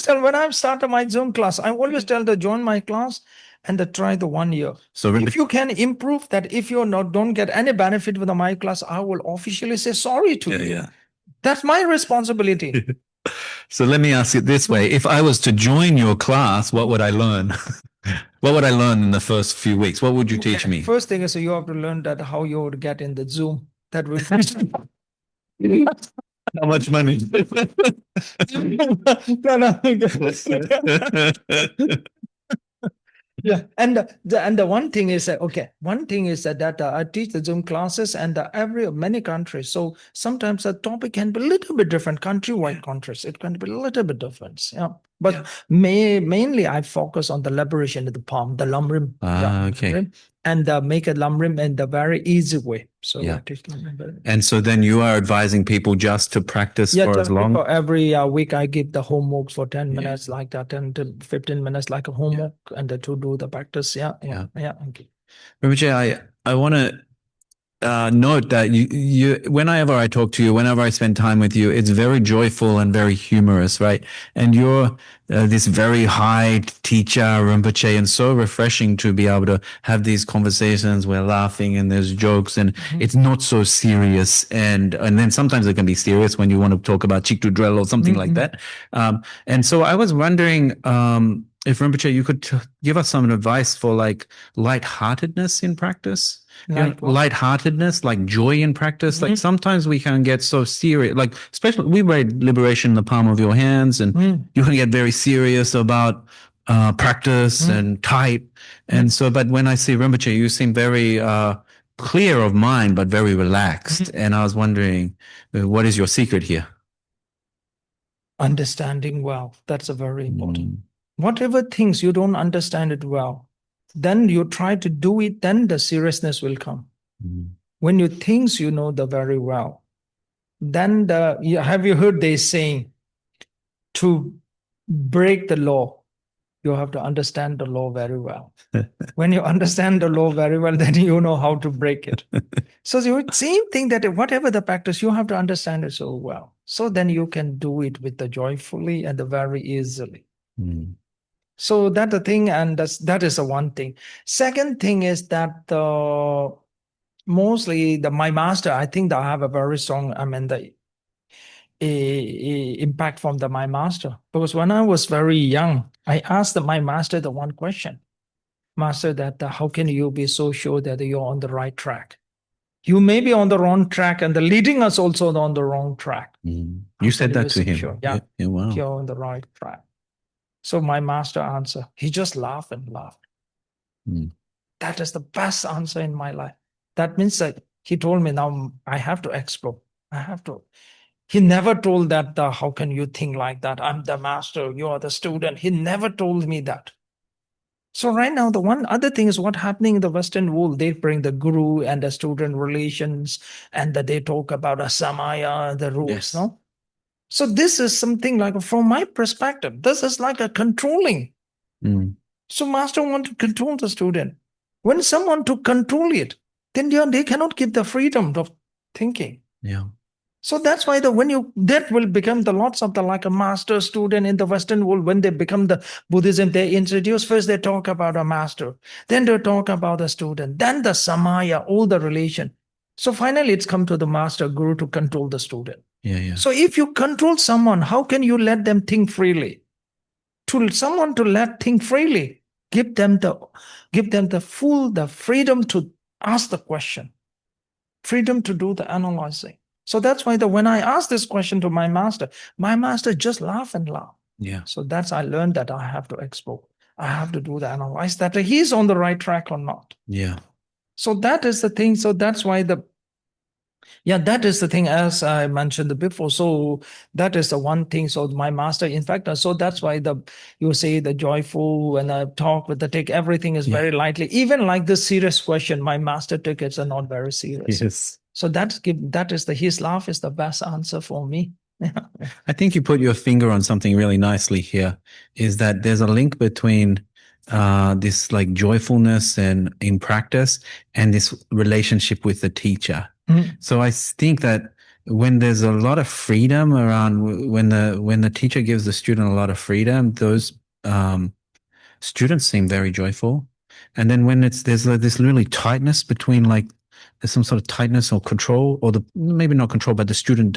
tell when I start my Zoom class, I always tell to join my class and try the 1 year. So if you can improve that, if you don't get any benefit with my class, I will officially say sorry to you. Yeah. That's my responsibility. So let me ask it this way. If I was to join your class, what would I learn? What would I learn in the first few weeks? What would you teach me? First thing is you have to learn that how you would get in the Zoom. That will How much money? Yeah, and the one thing is that I teach the Zoom classes and many countries. So sometimes the topic can be a little bit different, countrywide countries. It can be a little bit different. Yeah, but mainly I focus on the liberation of the palm, the lamrim. Okay. And make a lamrim in the very easy way. So yeah. And so then you are advising people just to practice for as long? For every week I give the homework for 10 minutes, like that, 10 to 15 minutes, like a homework, and to do the practice. Yeah. Okay. Rinpoche, I want to note that you, whenever I talk to you, whenever I spend time with you, it's very joyful and very humorous, right? And you're this very high teacher, Rinpoche, and so refreshing to be able to have these conversations. We're laughing and there's jokes, and it's not so serious. And then sometimes it can be serious when you want to talk about Chiktu drill or something like that. And so I was wondering if Rinpoche, you could give us some advice for like lightheartedness in practice. Lightheartedness, like joy in practice. Like sometimes we can get so serious, like especially we read Liberation in the Palm of Your Hands, and you can get very serious about practice and type. And so, but when I see Rinpoche, you seem very clear of mind, but very relaxed. And I was wondering, what is your secret here? Understanding well. That's a very important. Whatever things you don't understand it well, then you try to do it, then the seriousness will come. When you think you know the very well, then have you heard they saying, to break the law, you have to understand the law very well. When you understand the law very well, then you know how to break it. So the same thing, that whatever the practice, you have to understand it so well. So then you can do it with the joyfully and the very easily. So that's the thing, and that is the one thing. Second thing is that mostly my master, I think that I have a very strong, impact from my master. Because when I was very young, I asked my master the one question. Master, that how can you be so sure that you're on the right track? You may be on the wrong track, and the leading us also on the wrong track. You said that to him? Sure? Yeah. Wow. You're on the right track. So my master answered, he just laughed and laughed. That is the best answer in my life. That means that he told me, now I have to explore. I have to. He never told that, how can you think like that? I'm the master, you are the student. He never told me that. So right now, the one other thing is what's happening in the Western world. They bring the guru and the student relations, and that they talk about a samaya, the rules, no? So this is something like, from my perspective, this is like a controlling. So master want to control the student. When someone to control it, then they cannot give the freedom of thinking. Yeah. So that's why that will become the lots of the like a master student in the Western world. When they become the Buddhism, they introduce first they talk about a master, then they talk about the student, then the samaya, all the relation. So finally it's come to the master guru to control the student. Yeah. So if you control someone, how can you let them think freely? To someone to let think freely, give them the freedom to ask the question, freedom to do the analyzing. So that's why when I asked this question to my master just laugh and laugh. Yeah. So I learned that I have to explore. I have to do the analyze that he's on the right track or not. Yeah. So that is the thing. So that's why that is the thing, as I mentioned before. So that is the one thing. So my master, in fact, so that's why you say the joyful, when I talk with take everything is very lightly. Even like this serious question, my master took it not very serious. Yes. So his laugh is the best answer for me. I think you put your finger on something really nicely here, is that there's a link between this like joyfulness and in practice and this relationship with the teacher. So I think that when there's a lot of freedom around, when the teacher gives the student a lot of freedom, those students seem very joyful. And then when there's this really tightness between there's some sort of tightness or control, or maybe not control, but the student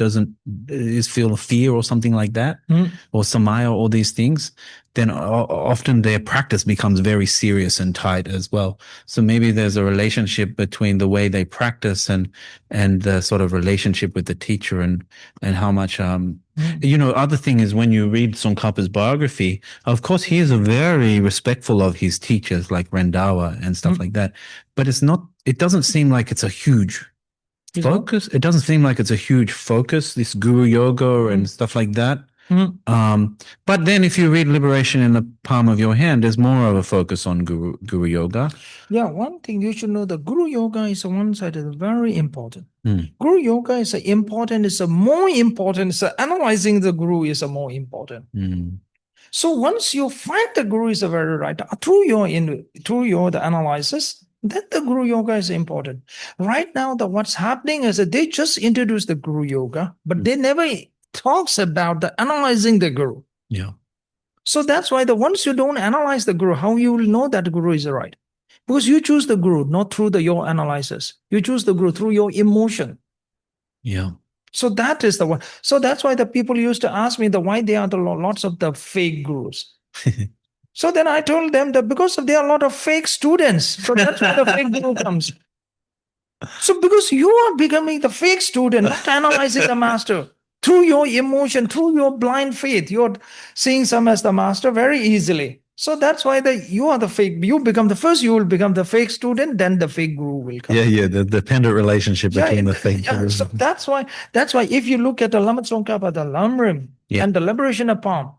is feel fear or something like that, or samaya, all these things, then often their practice becomes very serious and tight as well. So maybe there's a relationship between the way they practice and the sort of relationship with the teacher and how much, other thing is when you read Tsongkhapa's biography, of course, he is very respectful of his teachers like Rendawa and stuff like that, but it doesn't seem like it's a huge focus. It doesn't seem like it's a huge focus, this guru yoga and stuff like that. But then if you read Liberation in the Palm of Your Hand, there's more of a focus on guru yoga. Yeah, one thing you should know, the guru yoga is one side is very important. Guru yoga is important, it's more important, so analyzing the guru is more important. So once you find the guru is very right, through your the analysis, then the guru yoga is important. Right now, what's happening is that they just introduce the guru yoga, but they never talks about the analyzing the guru. Yeah. So that's why once you don't analyze the guru, how you will know that the guru is right? Because you choose the guru not through your analysis. You choose the guru through your emotion. Yeah. So that is the one. So that's why the people used to ask me why there are lots of the fake gurus. So then I told them that because there are a lot of fake students. So that's why the fake guru comes. So because you are becoming the fake student, not analyzing the master. Through your emotion, through your blind faith, you're seeing some as the master very easily. So that's why you are the fake. You will become the fake student, then the fake guru will come. Yeah, the dependent relationship between the fake guru. So that's why if you look at the Lama Tsongkhapa, the Lamrim, and the Liberation of Palm,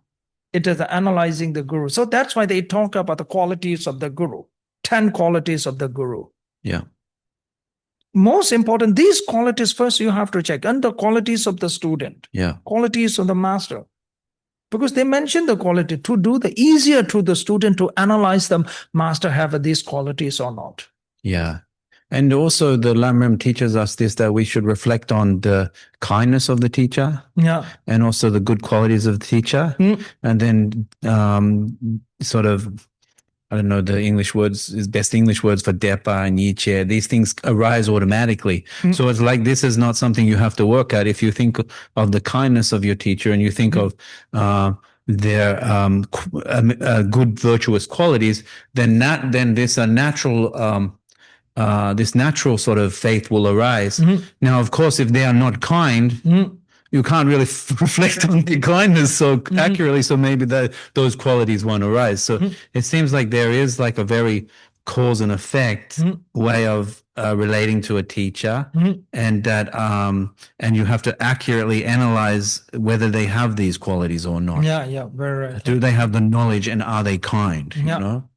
it is analyzing the guru. So that's why they talk about the qualities of the guru, 10 qualities of the guru. Yeah. Most important, these qualities first you have to check, and the qualities of the student, qualities of the master, because they mention the quality to do the easier to the student to analyze them. Master have these qualities or not? Yeah, and also the Lamrim teaches us this, that we should reflect on the kindness of the teacher, and also the good qualities of the teacher, and then sort of. I don't know the best English words for depa and yiche. These things arise automatically. So it's like this is not something you have to work at. If you think of the kindness of your teacher and you think of their good virtuous qualities, then this natural sort of faith will arise. Now, of course, if they are not kind, you can't really reflect on the kindness so accurately, so maybe those qualities won't arise. So it seems like there is like a very cause and effect way of relating to a teacher, and that and you have to accurately analyze whether they have these qualities or not. Yeah, very right. Do they have the knowledge, and are they kind? You know?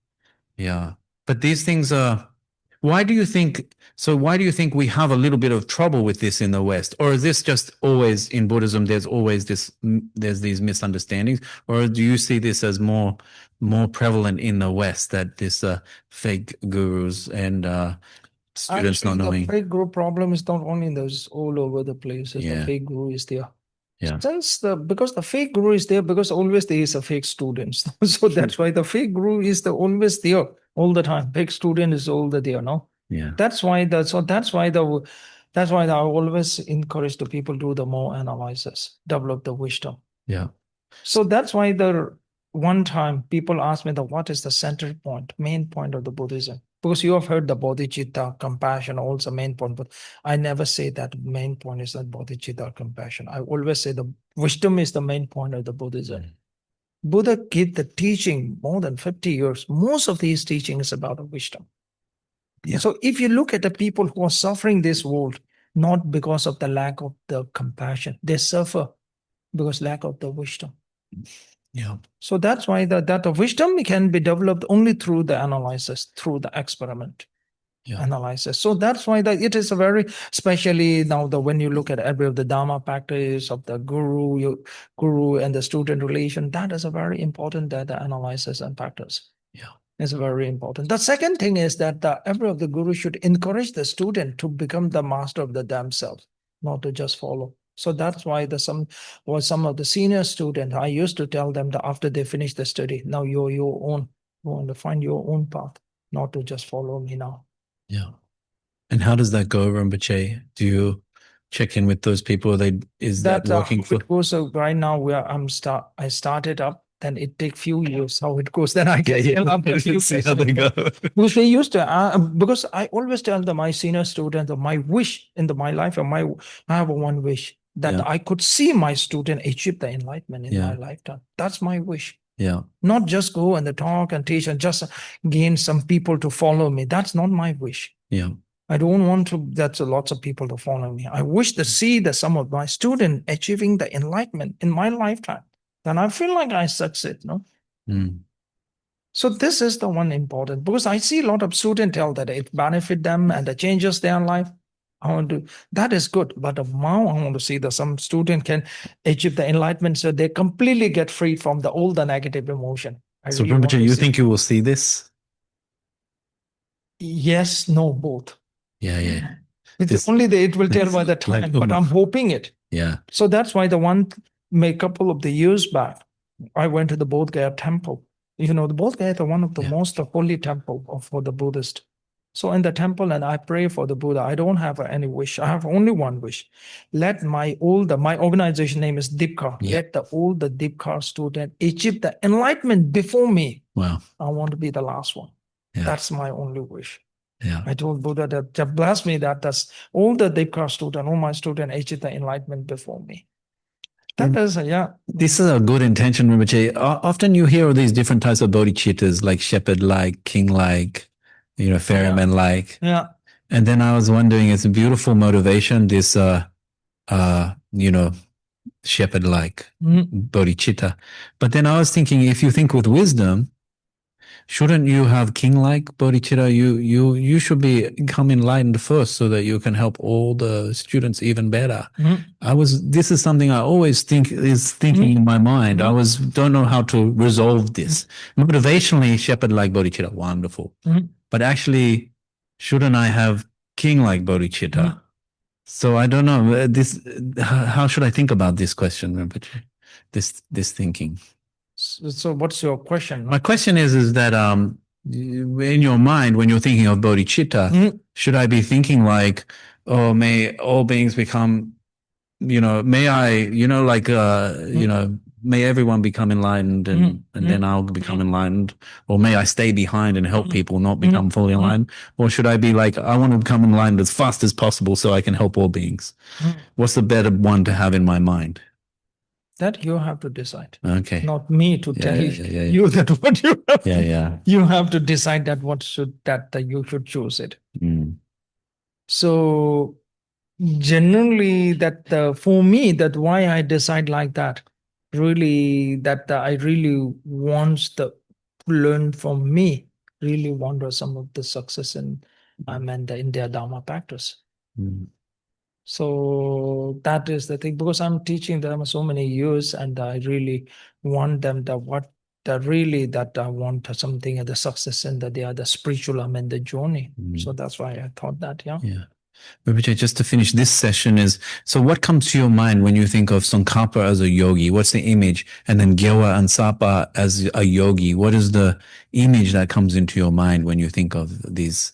Yeah. But these things are, Why do you think we have a little bit of trouble with this in the West? Or is this just always in Buddhism, there's these misunderstandings? Or do you see this as more prevalent in the West, that this fake gurus and students Actually, not knowing? the fake guru problem is not only in those all over the places. Yeah. The fake guru is there. Yeah. Because the fake guru is there, because always there is a fake student. So that's why the fake guru is always there all the time. Fake student is all the there, no? Yeah. That's why I always encourage the people to do the more analysis, develop the wisdom. Yeah. So that's why the one time people ask me what is the center point, main point of the Buddhism? Because you have heard the bodhicitta, compassion, also main point, but I never say that main point is that bodhicitta or compassion. I always say the wisdom is the main point of the Buddhism. Buddha gave the teaching more than 50 years. Most of these teaching is about the wisdom. Yeah. So if you look at the people who are suffering this world, not because of the lack of the compassion, they suffer because lack of the wisdom. Yeah. So that's why that wisdom can be developed only through the analysis, through the experiment. Yeah. Analysis. So that's why it is a very, especially now when you look at every of the Dharma practice of the guru and the student relation, that is a very important the analysis and practice. Yeah. It's very important. The second thing is that every of the guru should encourage the student to become the master of themselves, not to just follow. So that's why some of the senior students, I used to tell them that after they finish the study, now you're your own, you want to find your own path, not to just follow me now. Yeah. And how does that go, Rinpoche? Do you check in with those people? Is that working for? It goes right now I started up. Then it takes few years how it goes. Then I can up a few see how they go. Because they used to because I always tell them, my senior students, my wish in my life, I have one wish that I could see my student achieve the enlightenment in my lifetime. That's my wish. Yeah. Not just go and talk and teach and just gain some people to follow me. That's not my wish. Yeah. I don't want that's lots of people to follow me. I wish to see some of my students achieving the enlightenment in my lifetime. Then I feel like I succeed, no? So this is the one important, because I see a lot of students tell that it benefit them and it changes their life. That is good, but now I want to see that some student can achieve the enlightenment so they completely get free from all the negative emotion. So Rinpoche, you think you will see this? Yes, no, both. Yeah. It will tell by the time, but I'm hoping it. Yeah. So that's why a couple of the years back, I went to the Bodh Gaya temple. The Bodh Gaya is one of the most holy temple for the Buddhist. So in the temple, and I pray for the Buddha. I don't have any wish. I have only one wish. Let my organization name is Dipkar. Yeah. Let the Dipkar student achieve the enlightenment before me. Wow. I want to be the last one. Yeah. That's my only wish. Yeah. I told Buddha that bless me that's all the Dipkar student, all my student achieve the enlightenment before me. This is a good intention, Rinpoche. Often you hear of these different types of bodhicittas, like shepherd-like, king-like, ferryman-like. Yeah. And then I was wondering, it's a beautiful motivation, this, shepherd-like bodhicitta. But then I was thinking, if you think with wisdom, shouldn't you have king-like bodhicitta? You should become enlightened first so that you can help all the students even better. This is something I always thinking in my mind. I don't know how to resolve this. Motivationally, shepherd-like bodhicitta, wonderful. But actually, shouldn't I have king-like bodhicitta? So I don't know how should I think about this question, Rinpoche? This thinking. So what's your question? My question is that in your mind, when you're thinking of bodhicitta, should I be thinking like, oh, may all beings become, may I, may everyone become enlightened and then I'll become enlightened, or may I stay behind and help people not become fully enlightened? Or should I be like, I want to become enlightened as fast as possible so I can help all beings? What's the better one to have in my mind? That you have to decide. Okay. Not me to tell you that what you have. Yeah. You have to decide that you should choose it. So generally for me, that why I decide like that, really I really want to learn from me, really want some of the success and in their Dharma practice. Mm. So that is the thing, because I'm teaching them so many years, and I really want them that I want something the success, and that they are the spiritual the journey. So that's why I thought that, yeah. Rinpoche, just to finish this session so what comes to your mind when you think of Tsongkhapa as a yogi? What's the image? And then Gyewa and Sapa as a yogi. What is the image that comes into your mind when you think of these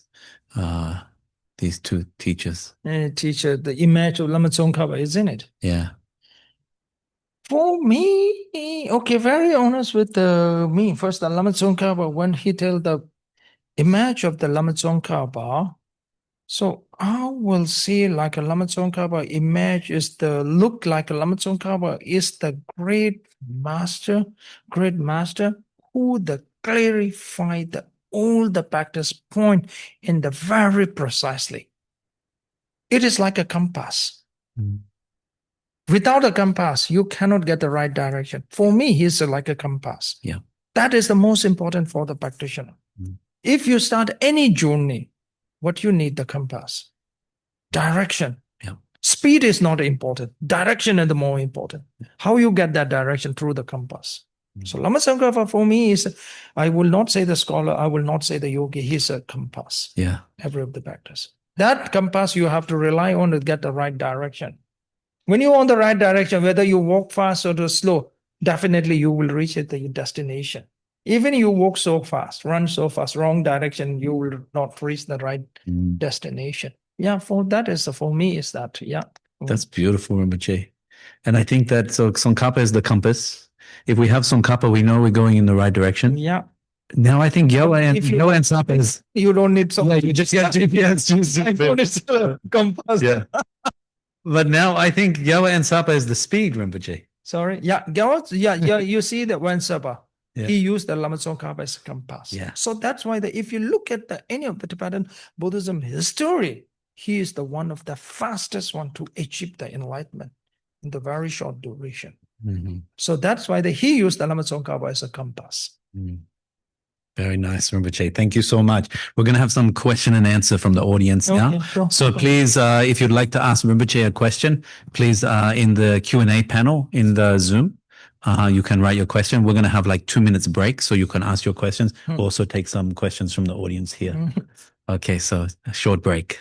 two teachers? Teacher, the image of Lama Tsongkhapa, isn't it? Yeah. For me, okay, very honest with me. First, the Lama Tsongkhapa, when he tell the image of the Lama Tsongkhapa, so I will see like a Lama Tsongkhapa image is look like a Lama Tsongkhapa is the great master who clarified all the practice point in the very precisely. It is like a compass. Without a compass, you cannot get the right direction. For me, he's like a compass. Yeah. That is the most important for the practitioner. If you start any journey, what you need the compass. Direction. Yeah. Speed is not important. Direction is the more important. How you get that direction through the compass. So Lama Tsongkhapa for me is, I will not say the scholar, I will not say the yogi, he's a compass. Yeah. Every of the practice. That compass you have to rely on to get the right direction. When you're on the right direction, whether you walk fast or slow, definitely you will reach your destination. Even you walk so fast, run so fast, wrong direction, you will not reach the right destination. Yeah, for me is that, yeah. That's beautiful, Rinpoche. And I think that Tsongkhapa is the compass. If we have Tsongkhapa, we know we're going in the right direction. Yeah. Now I think Gyewa and Sapa is... You don't need some... Yeah, you just get GPS. I don't need a compass. Yeah. But now I think Gyewa and Sapa is the speed, Rinpoche. Sorry. Yeah, Gyewa, yeah, you see that when Sapa, Yeah. he used the Lama Tsongkhapa as a compass. Yeah. So that's why if you look at any of the Tibetan Buddhism history, he is the one of the fastest one to achieve the enlightenment in the very short duration. So that's why he used the Lama Tsongkhapa as a compass. Very nice, Rinpoche. Thank you so much. We're going to have some question and answer from the audience now. Sure. So please, if you'd like to ask Rinpoche a question, please in the Q&A panel in the Zoom, you can write your question. We're going to have like 2 minutes break so you can ask your questions. Also take some questions from the audience here. Okay, so a short break.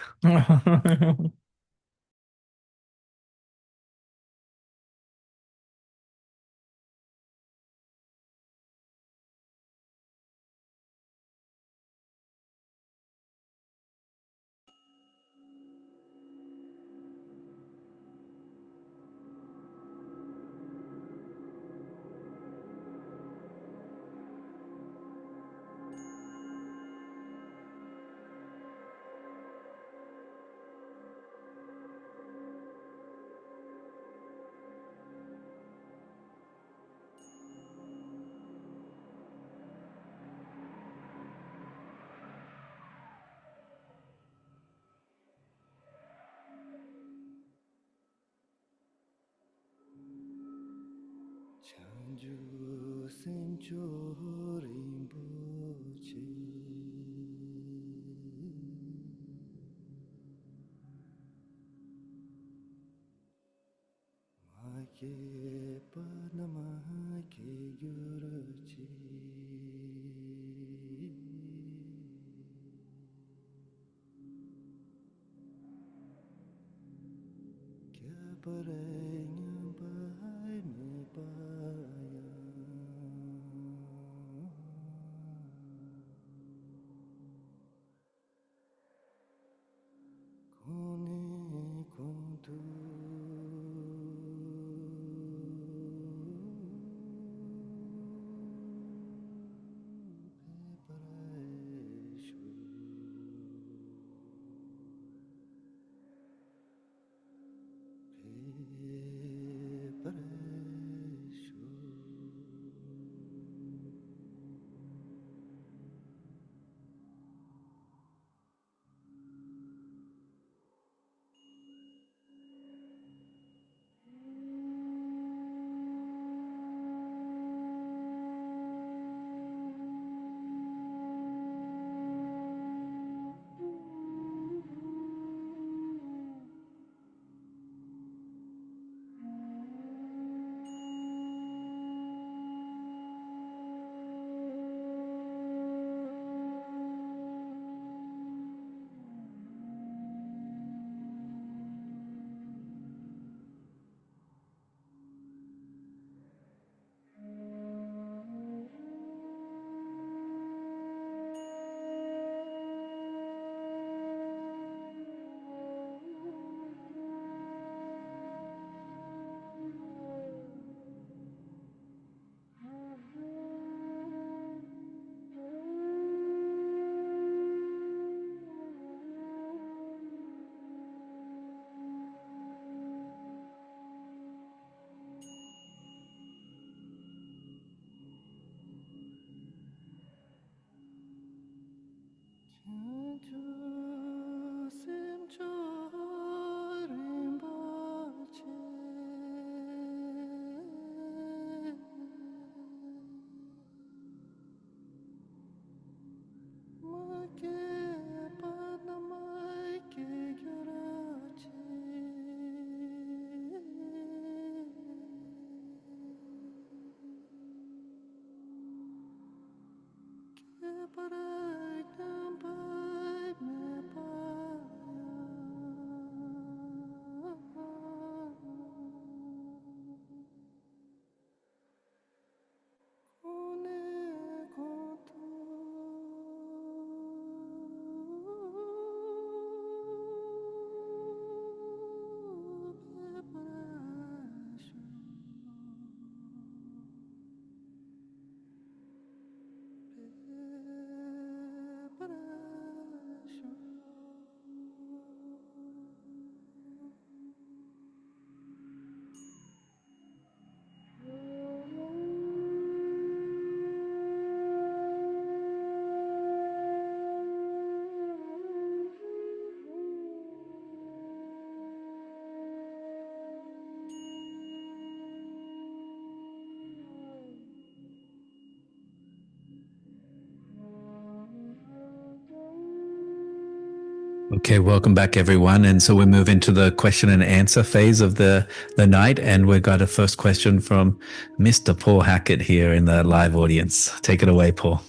Okay, welcome back, everyone. And so we move into the question and answer phase of the night. And we've got a first question from Mr. Paul Hackett here in the live audience. Take it away, Paul.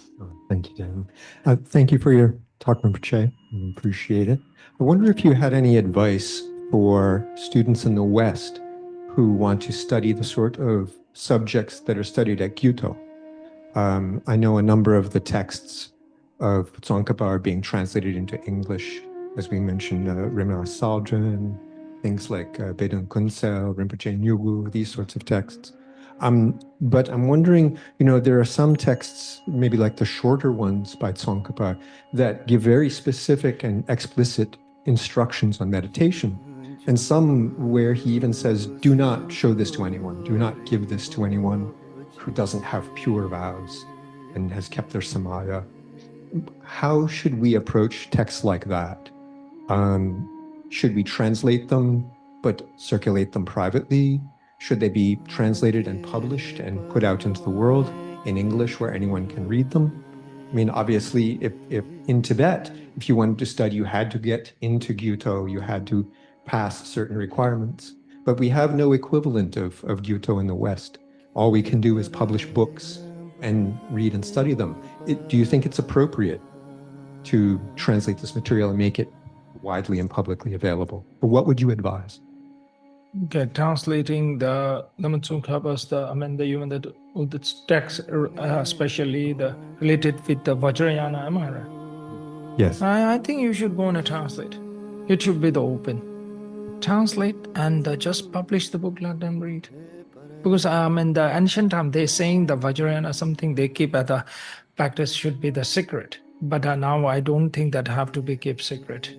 Thank you, Dan. Thank you for your talk, Rinpoche. I appreciate it. I wonder if you had any advice for students in the West who want to study the sort of subjects that are studied at Gyuto. I know a number of the texts of Tsongkhapa are being translated into English, as we mentioned, Rimna Saldran, things like Bedun Kunsel, Rinpoche Nyugu, these sorts of texts. But I'm wondering, there are some texts, maybe like the shorter ones by Tsongkhapa, that give very specific and explicit instructions on meditation. And some where he even says, do not show this to anyone, do not give this to anyone who doesn't have pure vows and has kept their samaya. How should we approach texts like that? Should we translate them but circulate them privately? Should they be translated and published and put out into the world in English where anyone can read them? I mean, obviously, if in Tibet, if you wanted to study, you had to get into Gyuto, you had to pass certain requirements. But we have no equivalent of Gyuto in the West. All we can do is publish books and read and study them. Do you think it's appropriate to translate this material and make it widely and publicly available? Or what would you advise? Okay, translating the Lama Tsongkhapa's, all the texts, especially the related with the Vajrayana, am I right? Yes. I think you should go and translate. It should be the open. Translate and just publish the book, let them read. Because in the ancient time, they're saying the Vajrayana, something they keep at the practice should be the secret. But now I don't think that have to be kept secret.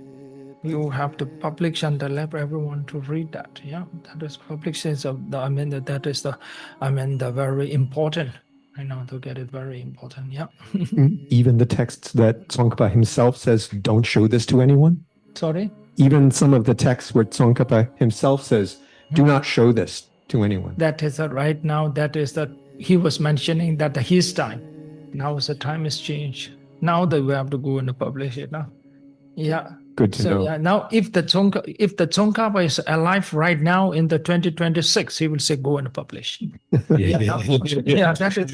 You have to publish and let everyone to read that. Yeah, that is publishing of the. That is the very important. To get it very important. Yeah. Even the texts that Tsongkhapa himself says, don't show this to anyone? Sorry? Even some of the texts where Tsongkhapa himself says, do not show this to anyone. That is right now, that is that he was mentioning that his time. Now the time has changed. Now that we have to go and publish it now. Yeah. Good to know. Yeah, now if the Tsongkhapa is alive right now in the 2026, he will say go and publish. Yeah, that is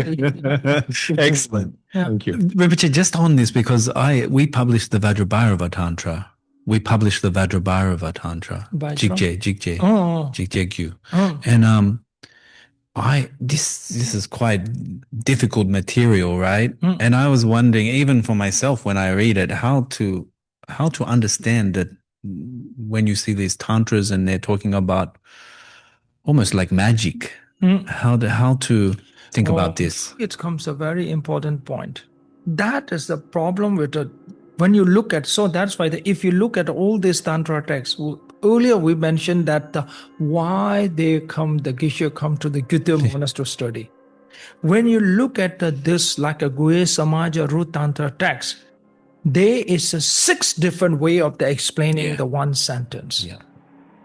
excellent. Yeah. Thank you. Rinpoche, just on this, because we published the Vajrabhairava Tantra. We published the Vajrabhairava Tantra. Jigje Gyu. And this is quite difficult material, right? And I was wondering, even for myself, when I read it, how to understand that when you see these tantras and they're talking about almost like magic, how to think about this. It comes a very important point. That is the problem with it. When you look at, so that's why if you look at all these tantra texts, earlier we mentioned that why the Geshe come to the Gyuto monastery to study. When you look at this like a Guhe Samaja Root Tantra text, there is 6 different way of explaining the one sentence. Yeah.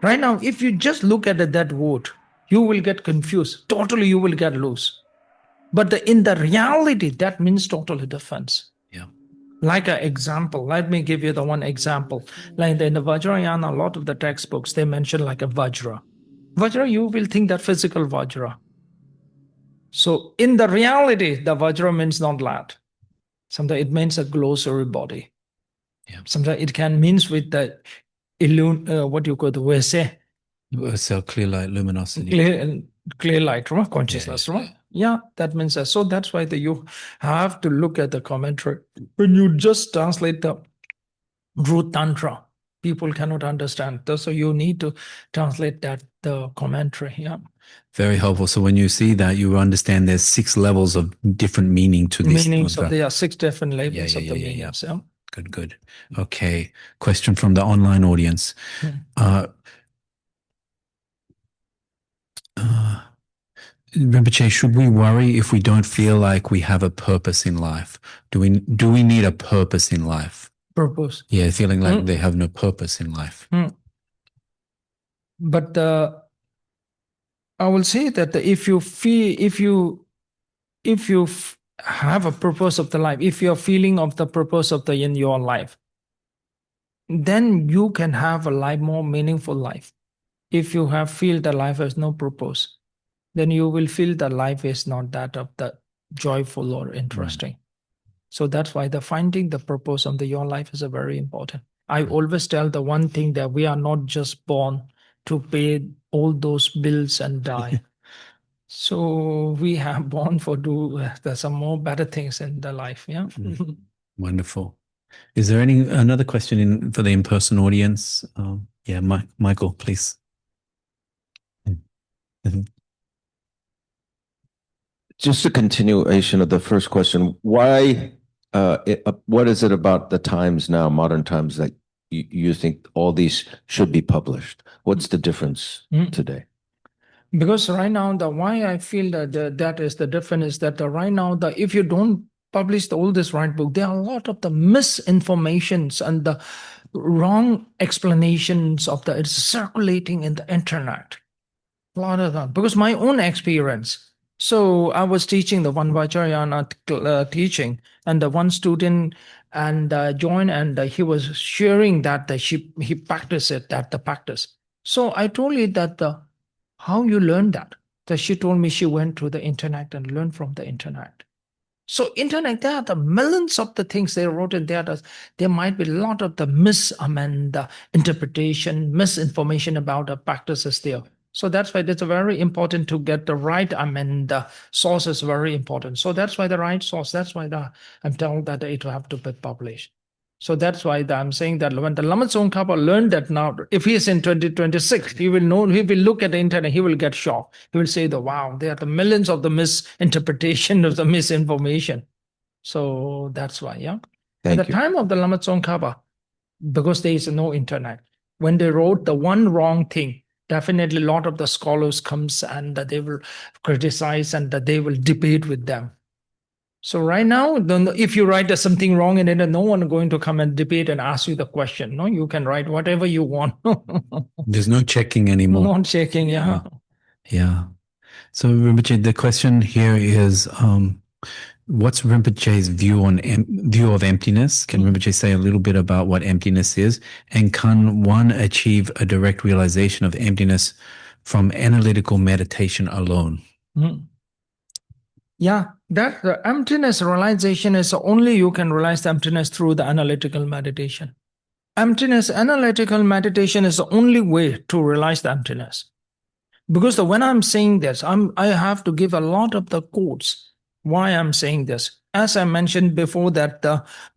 Right now, if you just look at that word, you will get confused. Totally, you will get lost. But in the reality, that means totally different. Yeah. Like an example, let me give you the one example. Like in the Vajrayana, a lot of the textbooks, they mention like a Vajra. Vajra, you will think that physical Vajra. So in the reality, the Vajra means not that. Sometimes it means a glossary body. Yeah. Sometimes it can means with the what you call the way say So clear light, luminosity. clear light, right? Consciousness, Yeah, right? Yeah, that means that. So that's why you have to look at the commentary. When you just translate the root tantra, people cannot understand. So you need to translate the commentary. Yeah. Very helpful. So when you see that, you understand there's 6 levels of different meaning to this. Meanings of the 6 different levels of the yeah. meanings. Yeah. Good. Okay. Question from the online audience. Rinpoche, should we worry if we don't feel like we have a purpose in life? Do we need a purpose in life? Purpose. Yeah, feeling like they have no purpose in life. But I will say that if you have a purpose of the life, if you're feeling of the purpose of in your life, then you can have a life, more meaningful life. If you feel that life has no purpose, then you will feel that life is not that of the joyful or interesting. So that's why the finding the purpose of your life is a very important. I always tell the one thing that we are not just born to pay all those bills and die. So we have born for there's some more better things in the life. Yeah. Wonderful. Is there another question for the in-person audience? Yeah, Michael, please. Just a continuation of the first question. Why? What is it about the times now, modern times, that you think all these should be published? What's the difference today? Because right now, why I feel that is the difference is that right now, if you don't publish all this right book, there are a lot of the misinformations and the wrong explanations of it's circulating in the internet. A lot of that. Because my own experience. So I was teaching the one Vajrayana teaching, and the one student joined, and he was sharing that he practiced it, the practice. So I told you that how you learn that. So she told me she went to the internet and learned from the internet. So internet, there are the millions of the things they wrote in there. There might be a lot of the interpretation, misinformation about the practices there. So that's why it's very important to get the right, the source is very important. So that's why the right source, that's why I'm telling that it will have to be published. So that's why I'm saying that when the Lama Tsongkhapa learned that now, if he is in 2026, he will look at the internet, he will get shocked. He will say, wow, there are the millions of the misinterpretation of the misinformation. So that's why, yeah. At the time of the Lama Tsongkhapa, because there is no internet, when they wrote the one wrong thing, definitely a lot of the scholars comes and they will criticize and they will debate with them. So right now, if you write something wrong in it, no one is going to come and debate and ask you the question. No, you can write whatever you want. There's no checking anymore. Not checking, yeah. Yeah. So Rinpoche, the question here is, what's Rinpoche's view of emptiness? Can Rinpoche say a little bit about what emptiness is? And can one achieve a direct realization of emptiness from analytical meditation alone? Yeah, that the emptiness realization is only you can realize the emptiness through the analytical meditation. Emptiness analytical meditation is the only way to realize the emptiness. Because when I'm saying this, I have to give a lot of the quotes why I'm saying this. As I mentioned before, that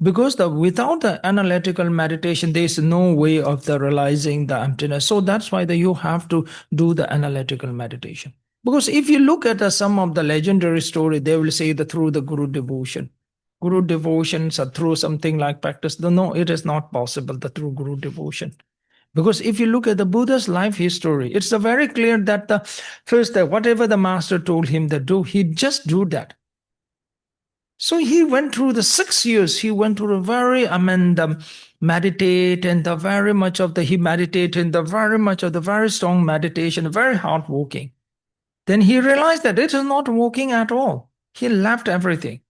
because without the analytical meditation, there is no way of realizing the emptiness. So that's why you have to do the analytical meditation. Because if you look at some of the legendary story, they will say that through the Guru devotion. Guru devotions are through something like practice. No, it is not possible through Guru devotion. Because if you look at the Buddha's life history, it's very clear that first, whatever the master told him to do, he just do that. So he went through the 6 years. He went through meditate and very much of he meditated in very much of the very strong meditation, very hard working. Then he realized that it is not working at all. He left everything.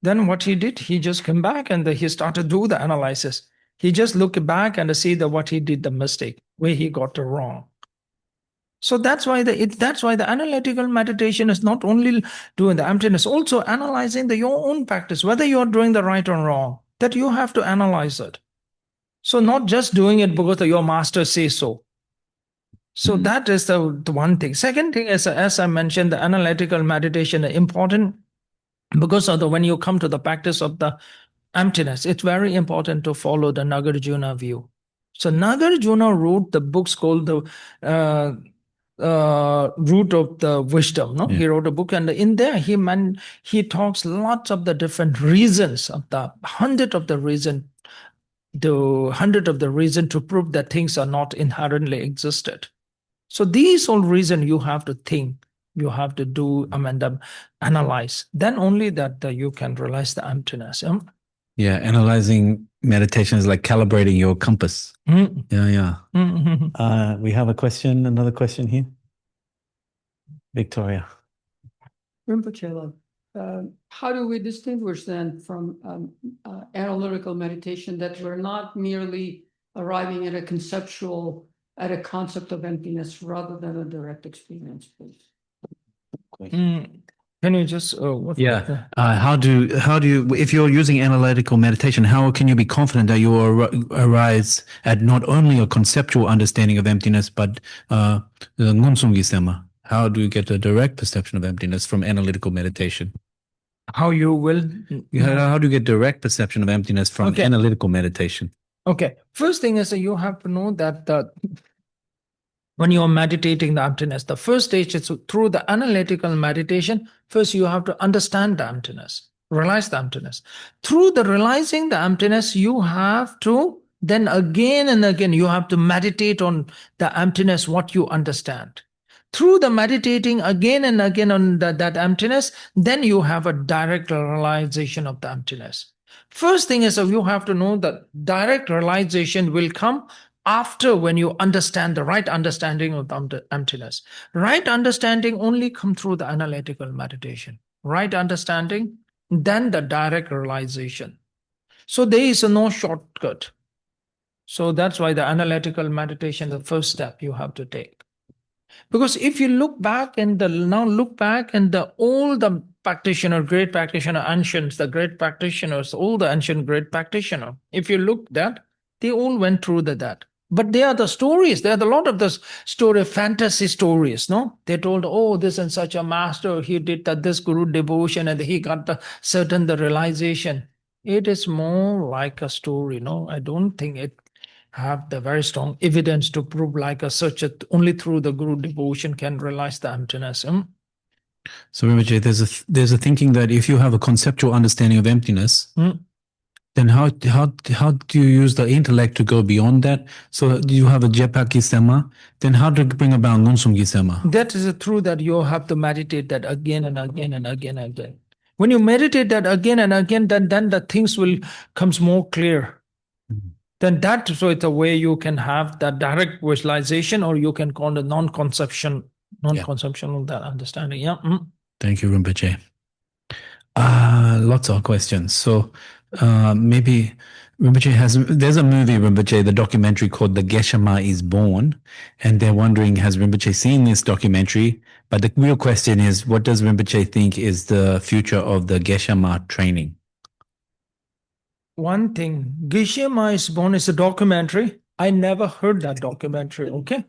Then what he did, he just came back and he started to do the analysis. He just looked back and see what he did, the mistake, where he got it wrong. So that's why the analytical meditation is not only doing the emptiness, also analyzing your own practice, whether you're doing the right or wrong, that you have to analyze it. So not just doing it because your master says so. So that is the one thing. Second thing is, as I mentioned, the analytical meditation is important because of when you come to the practice of the emptiness, it's very important to follow the Nagarjuna view. So Nagarjuna wrote the books called the Root of the Wisdom. No, he wrote a book, and in there he talks lots of the different reasons of the hundred of the reason to prove that things are not inherently existed. So these all reason you have to think, you have to do, analyze. Then only that you can realize the emptiness. Yeah, analyzing meditation is like calibrating your compass. Yeah. We have another question here. Victoria. Rinpoche, how do we distinguish then from analytical meditation that we're not merely arriving at a concept of emptiness rather than a direct experience, please? Can you just how do you, if you're using analytical meditation, how can you be confident that you arise at not only a conceptual understanding of emptiness but the ngonsung gisema? How do you get a direct perception of emptiness from analytical meditation? How you will? How do you get direct perception of emptiness from analytical meditation? Okay. First thing is that you have to know that when you're meditating the emptiness, the first stage is through the analytical meditation. First, you have to understand the emptiness, realize the emptiness. Through the realizing the emptiness, you have to then again and again, you have to meditate on the emptiness, what you understand. Through the meditating again and again on that emptiness, then you have a direct realization of the emptiness. First thing is that you have to know that direct realization will come after when you understand the right understanding of the emptiness. Right understanding only come through the analytical meditation. Right understanding, then the direct realization. So there is no shortcut. So that's why the analytical meditation is the first step you have to take. Because if you look back all the practitioners, great practitioner, ancients, the great practitioners, all the ancient great practitioners, if you look that, they all went through that. But they are the stories. There are a lot of the story, fantasy stories, no? They told, oh, this and such a master, he did this guru devotion and he got the realization. It is more like a story, no? I don't think it have the very strong evidence to prove like only through the guru devotion can realize the emptiness. So Rinpoche, there's a thinking that if you have a conceptual understanding of emptiness, then how do you use the intellect to go beyond that? So you have a jepa gisema, then how to bring about ngonsum gisema? That is true that you have to meditate that again and again and again and again. When you meditate that again and again, then the things will comes more clear. So it's a way you can have that direct visualization, or you can call it non-conception of that understanding. Yeah. Thank you, Rinpoche. Lots of questions. So maybe Rinpoche there's a movie, Rinpoche, the documentary called The Geshe-ma is Born, and they're wondering, has Rinpoche seen this documentary? But the real question is, what does Rinpoche think is the future of the Geshe-ma training? One thing, Geshe-ma is Born is a documentary. I never heard that documentary, okay?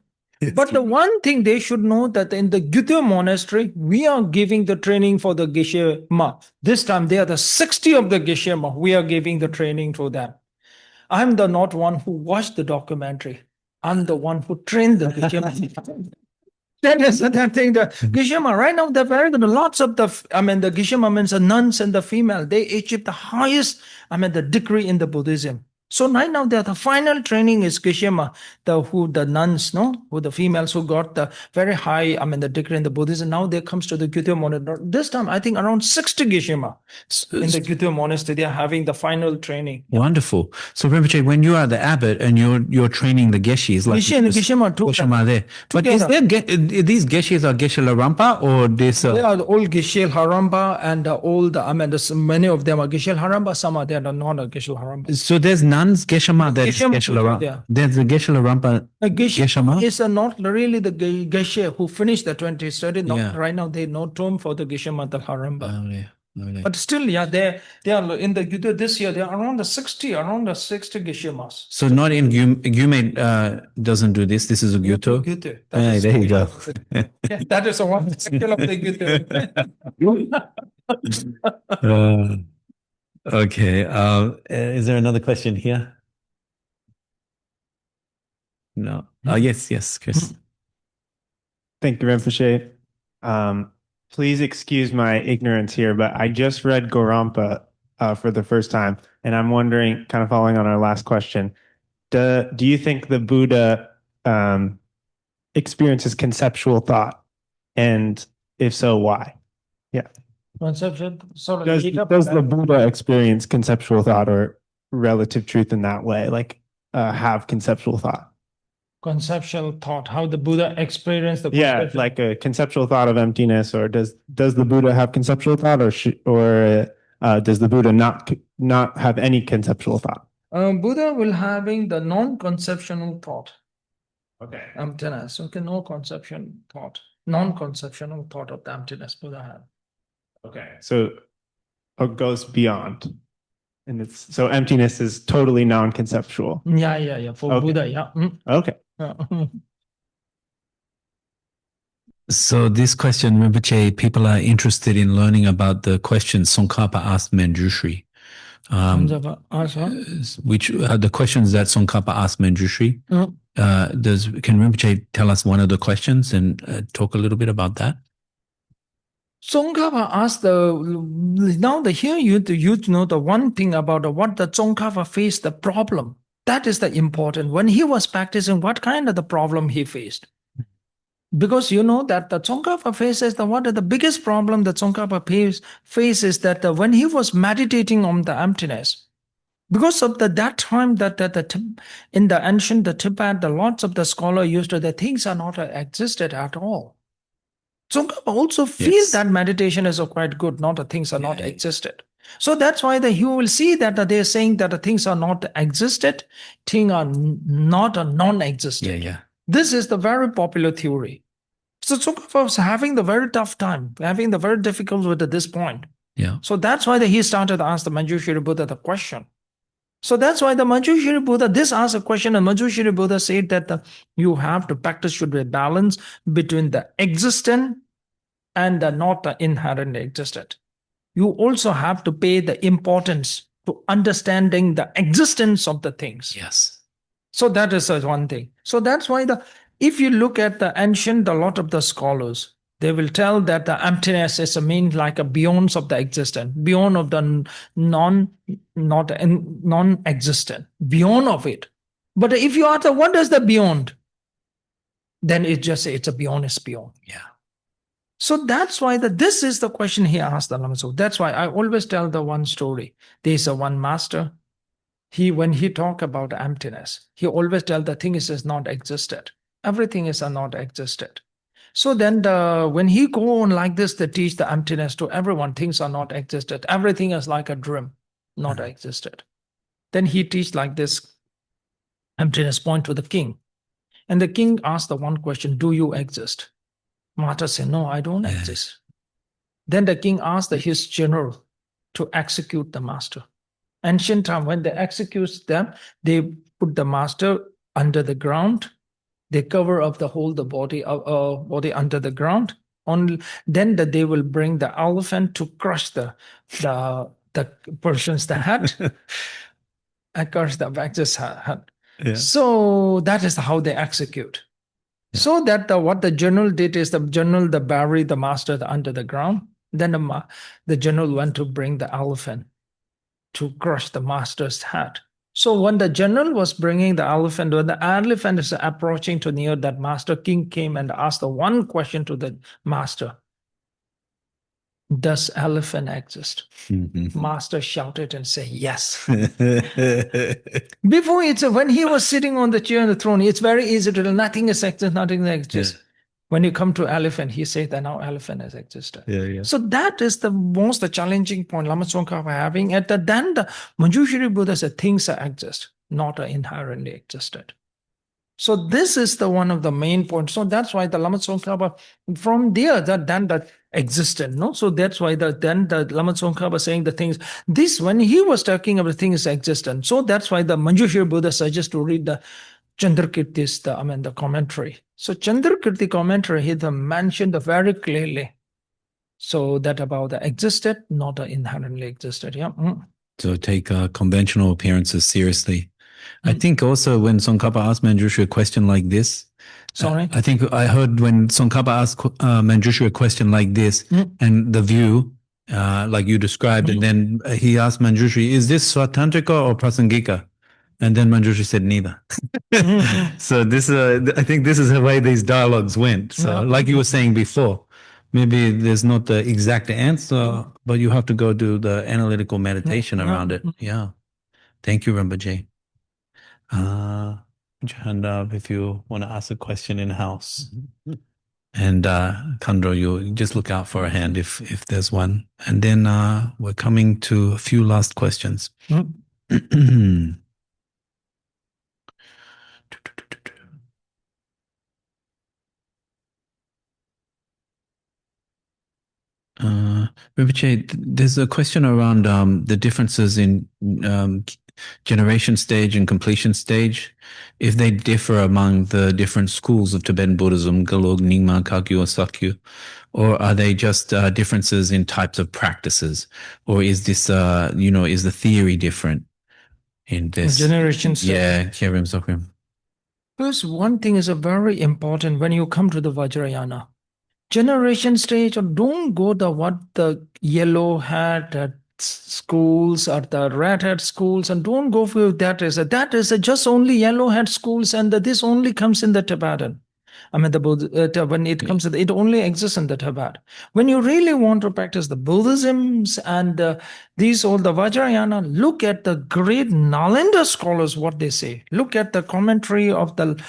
But the one thing they should know that in the Gyuto Monastery, we are giving the training for the Geshe-ma. This time, they are the 60 of the Geshe-ma. We are giving the training for them. I'm not one who watched the documentary. I'm the one who trained the Geshe-ma. That is that thing. The Geshe-ma, right now, they're very good. Lots of the Geshe-ma means the nuns and the female. They achieve the highest, the degree in the Buddhism. So right now, the final training is Geshe-ma, the nuns, no, who the females who got the very high, the degree in the Buddhism. Now they comes to the Gyuto Monastery. This time, I think around 60 Geshe-ma in the Gyuto Monastery. They are having the final training. Wonderful. So Rinpoche, when you are the abbot and you're training the Geshes, like Geshe-ma there, but is there these Geshes are Geshe Larampa or this? They are all Geshe Haramba and all the many of them are Geshe Haramba. Some are they are not a Geshe Haramba. So there's 9 nuns Geshe-ma, that is Geshe-ma, Geshe-la-Rampa. yeah. There's the Geshe-la-Rampa. Geshe-ma? Is not really the Geshe who finished the 20th study. No, Yeah. right now they no term for the Geshe-ma Dalharamba. Lovely, lovely. But still, yeah, they are in the Gyuto this year. They are around the 60 Geshe-mas. So not in Gyume doesn't do this. This is a Gyuto. Gyuto. Hey, there you go. Yeah, that is the one secular of the Gyuto. Okay. Is there another question here? No. Yes, Chris. Thank you, Rinpoche. Please excuse my ignorance here, but I just read Gorampa for the first time, and I'm wondering, kind of following on our last question, do you think the Buddha experiences conceptual thought? And if so, why? Yeah. Conception. So Does the Buddha experience conceptual thought or relative truth in that way, like have conceptual thought? Conceptual thought, how the Buddha experienced the Yeah, like a conceptual thought of emptiness, or does the Buddha have conceptual thought, or does the Buddha not have any conceptual thought? Buddha will having the non-conceptual thought. Okay. Emptiness. Okay, no conception thought. Non-conceptual thought of the emptiness Buddha had. Okay. So it goes beyond. And so emptiness is totally non-conceptual. Yeah. For Okay. Buddha, yeah. Okay. So this question, Rinpoche, people are interested in learning about the question Tsongkhapa asked Manjushri. Which the questions that Tsongkhapa asked Manjushri. Can Rinpoche tell us one of the questions and talk a little bit about that? Tsongkhapa asked here you know the one thing about what the Tsongkhapa faced, the problem. That is the important. When he was practicing, what kind of the problem he faced? Because you know that the Tsongkhapa faces the biggest problem the Tsongkhapa faces that when he was meditating on the emptiness, because of that time that in the ancient Tibet, the lots of the scholars used to, the things are not existed at all. Tsongkhapa also feels that meditation is quite good, not the things are not existed. So that's why you will see that they're saying that the things are not existed, things are not a non-existent. Yeah. This is the very popular theory. So Tsongkhapa was having the very tough time, having the very difficult with at this point. Yeah. So that's why he started to ask the Manjushri Buddha the question. So that's why the Manjushri Buddha, asked a question, and Manjushri Buddha said that you have to practice should be a balance between the existent and the not inherently existent. You also have to pay the importance to understanding the existence of the things. Yes. So that is one thing. So that's why if you look at the ancient, a lot of the scholars, they will tell that the emptiness is like a beyond of the existent, beyond of the non-existent, beyond of it. But if you ask what is the beyond, then it just it's a beyond is beyond. Yeah. So that's why this is the question he asked the Lama. So that's why I always tell the one story. There's a one master. When he talk about emptiness, he always tell the thing is not existed. Everything is not existed. So then when he go on like this to teach the emptiness to everyone, things are not existed. Everything is like a dream, not existed. Then he teach like this emptiness point to the king. And the king asked the one question, do you exist? Master said, no, I don't exist. Then the king asked his general to execute the master. Ancient time, when they execute them, they put the master under the ground. They cover up the body under the ground. Then they will bring the elephant to crush the person's head and crush the Vajra's head. Yeah. So that is how they execute. Yeah. So that what the general did is the bury the master under the ground. Then the general went to bring the elephant to crush the master's head. So when the general was bringing the elephant, when the elephant is approaching to near that master, king came and asked the one question to the master. Does elephant exist? Mm-hmm. Master shouted and said, yes. Before when he was sitting on the chair on the throne, it's very easy to tell nothing is exist, nothing exists. Yeah. When you come to elephant, he said that now elephant has existed. Yeah. So that is the most challenging point Lama Tsongkhapa having. Then the Manjushri Buddha said things exist. not inherently existed. So this is the one of the main points. So that's why the Lama Tsongkhapa, from there, that existed. No, so that's why the Lama Tsongkhapa saying the things. This when he was talking about things existent. So that's why the Manjushri Buddha suggests to read the Chandrakirti's the commentary. So Chandrakirti commentary he mentioned very clearly. So that about the existed, not inherently existed. Yeah. So take conventional appearances seriously. I think also when Tsongkhapa asked Manjushri a question like this, Sorry? I think I heard when Tsongkhapa asked Manjushri a question like this, and the view, like you described, and then he asked Manjushri, is this Swatantrika or Prasangika? And then Manjushri said neither. So this, I think this is the way these dialogues went. So like you were saying before, maybe there's not the exact answer, but you have to go do the analytical meditation around it. Yeah. Thank you, Rinpoche. Put your hand up if you want to ask a question in house. And Khandro, you just look out for a hand if there's one. And then we're coming to a few last questions. Rinpoche, there's a question around the differences in generation stage and completion stage, if they differ among the different schools of Tibetan Buddhism, Gelug, Nyingma, Kagyu, or Sakyu, or are they just differences in types of practices, or is this, is the theory different in this? Generation stage. Yeah, Kyerim Sokrim. First, one thing is a very important when you come to the Vajrayana. Generation stage, or don't go the yellow hat at schools or the red hat schools, and don't go for that is just only yellow hat schools, and this only comes in the Tibetan. When it comes to it only exists in the Tibet. When you really want to practice the Buddhisms and these all the Vajrayana, look at the great Nalanda scholars, what they say. Look at the commentary of the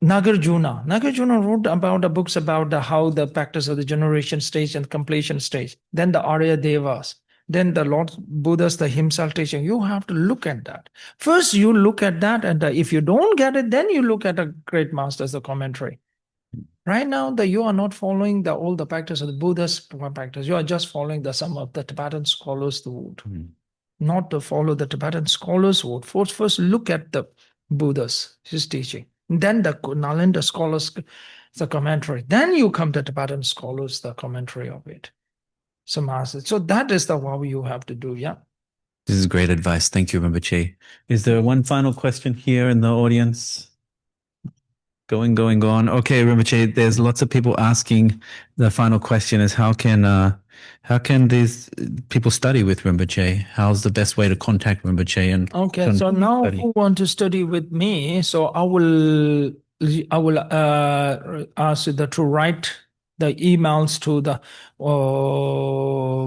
Nagarjuna. Nagarjuna wrote about the books about how the practice of the generation stage and completion stage. Then the Arya Devas. Then the Lord Buddha's the himself teaching. You have to look at that. First, you look at that, and if you don't get it, then you look at the great masters, the commentary. Right now, you are not following all the practice of the Buddha's practice. You are just following some of the Tibetan scholars' word. Not to follow the Tibetan scholars' word. First look at the Buddha's, his teaching. Then the Nalanda scholars, the commentary. Then you come to Tibetan scholars, the commentary of it. So that is the what you have to do, yeah. This is great advice. Thank you, Rinpoche. Is there one final question here in the audience? Going. Okay, Rinpoche, there's lots of people asking. The final question is how can these people study with Rinpoche? How's the best way to contact Rinpoche? Okay, so now who want to study with me? So I will ask you to write the emails to the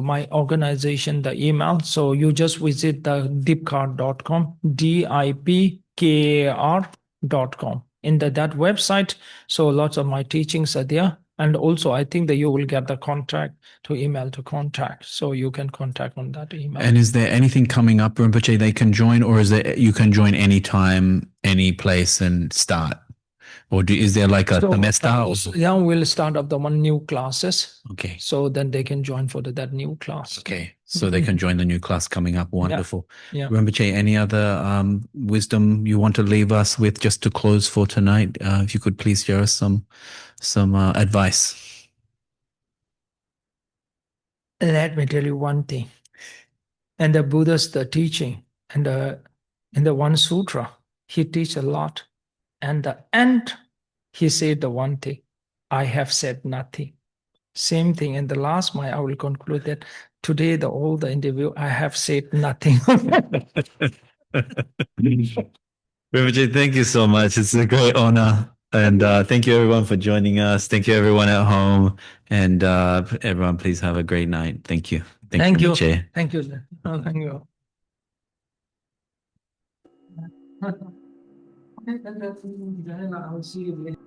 my organization, the email. So you just visit the dipkar.com, DIPKAR.com. In that website, so lots of my teachings are there. And also, I think that you will get the contact to email to contact. So you can contact on that email. And is there anything coming up, Rinpoche, they can join, or is there you can join anytime, any place and start? Or is there like a semester? Yeah, we'll start up the one new classes. Okay. So then they can join for that new class. Okay. So they can join the new class coming up. Wonderful. Yeah. Rinpoche, any other wisdom you want to leave us with just to close for tonight? If you could please share us some advice. Let me tell you one thing. And the Buddha's the teaching and in the one sutra, he teach a lot. And the end, he said the one thing, I have said nothing. Same thing. In the last mile, I will conclude that today, all the interview, I have said nothing. Rinpoche, thank you so much. It's a great honor. And thank you everyone for joining us. Thank you everyone at home. And everyone, please have a great night. Thank you. Thank you. Rinpoche. Thank you. Oh, thank you. I'll see you later.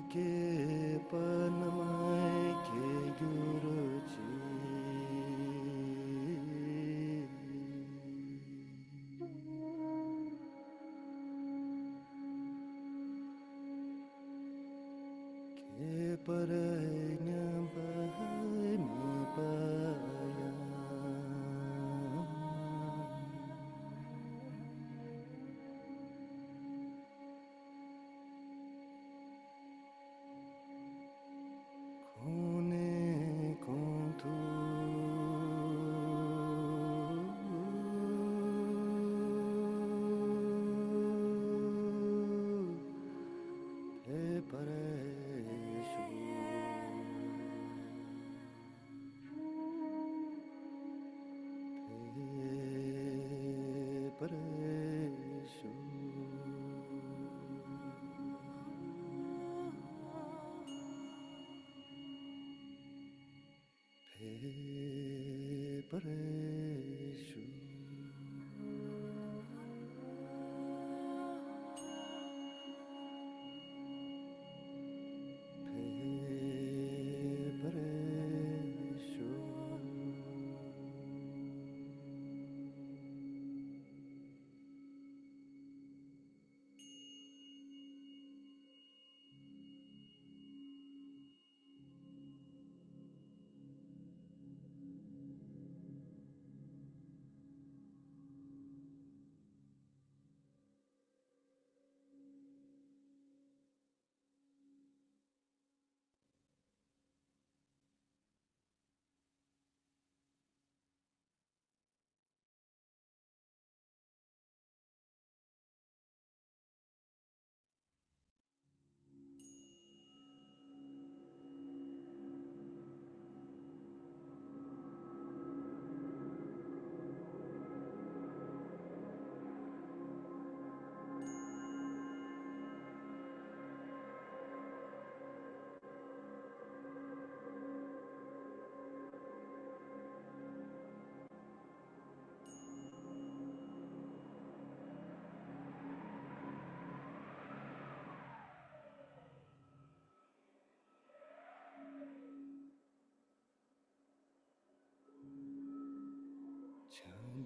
ke pan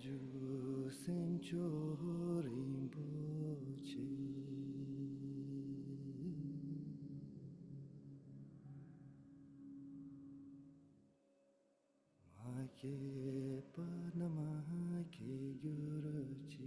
Khangser Rinpoche Ma ke pa nama ke gyuto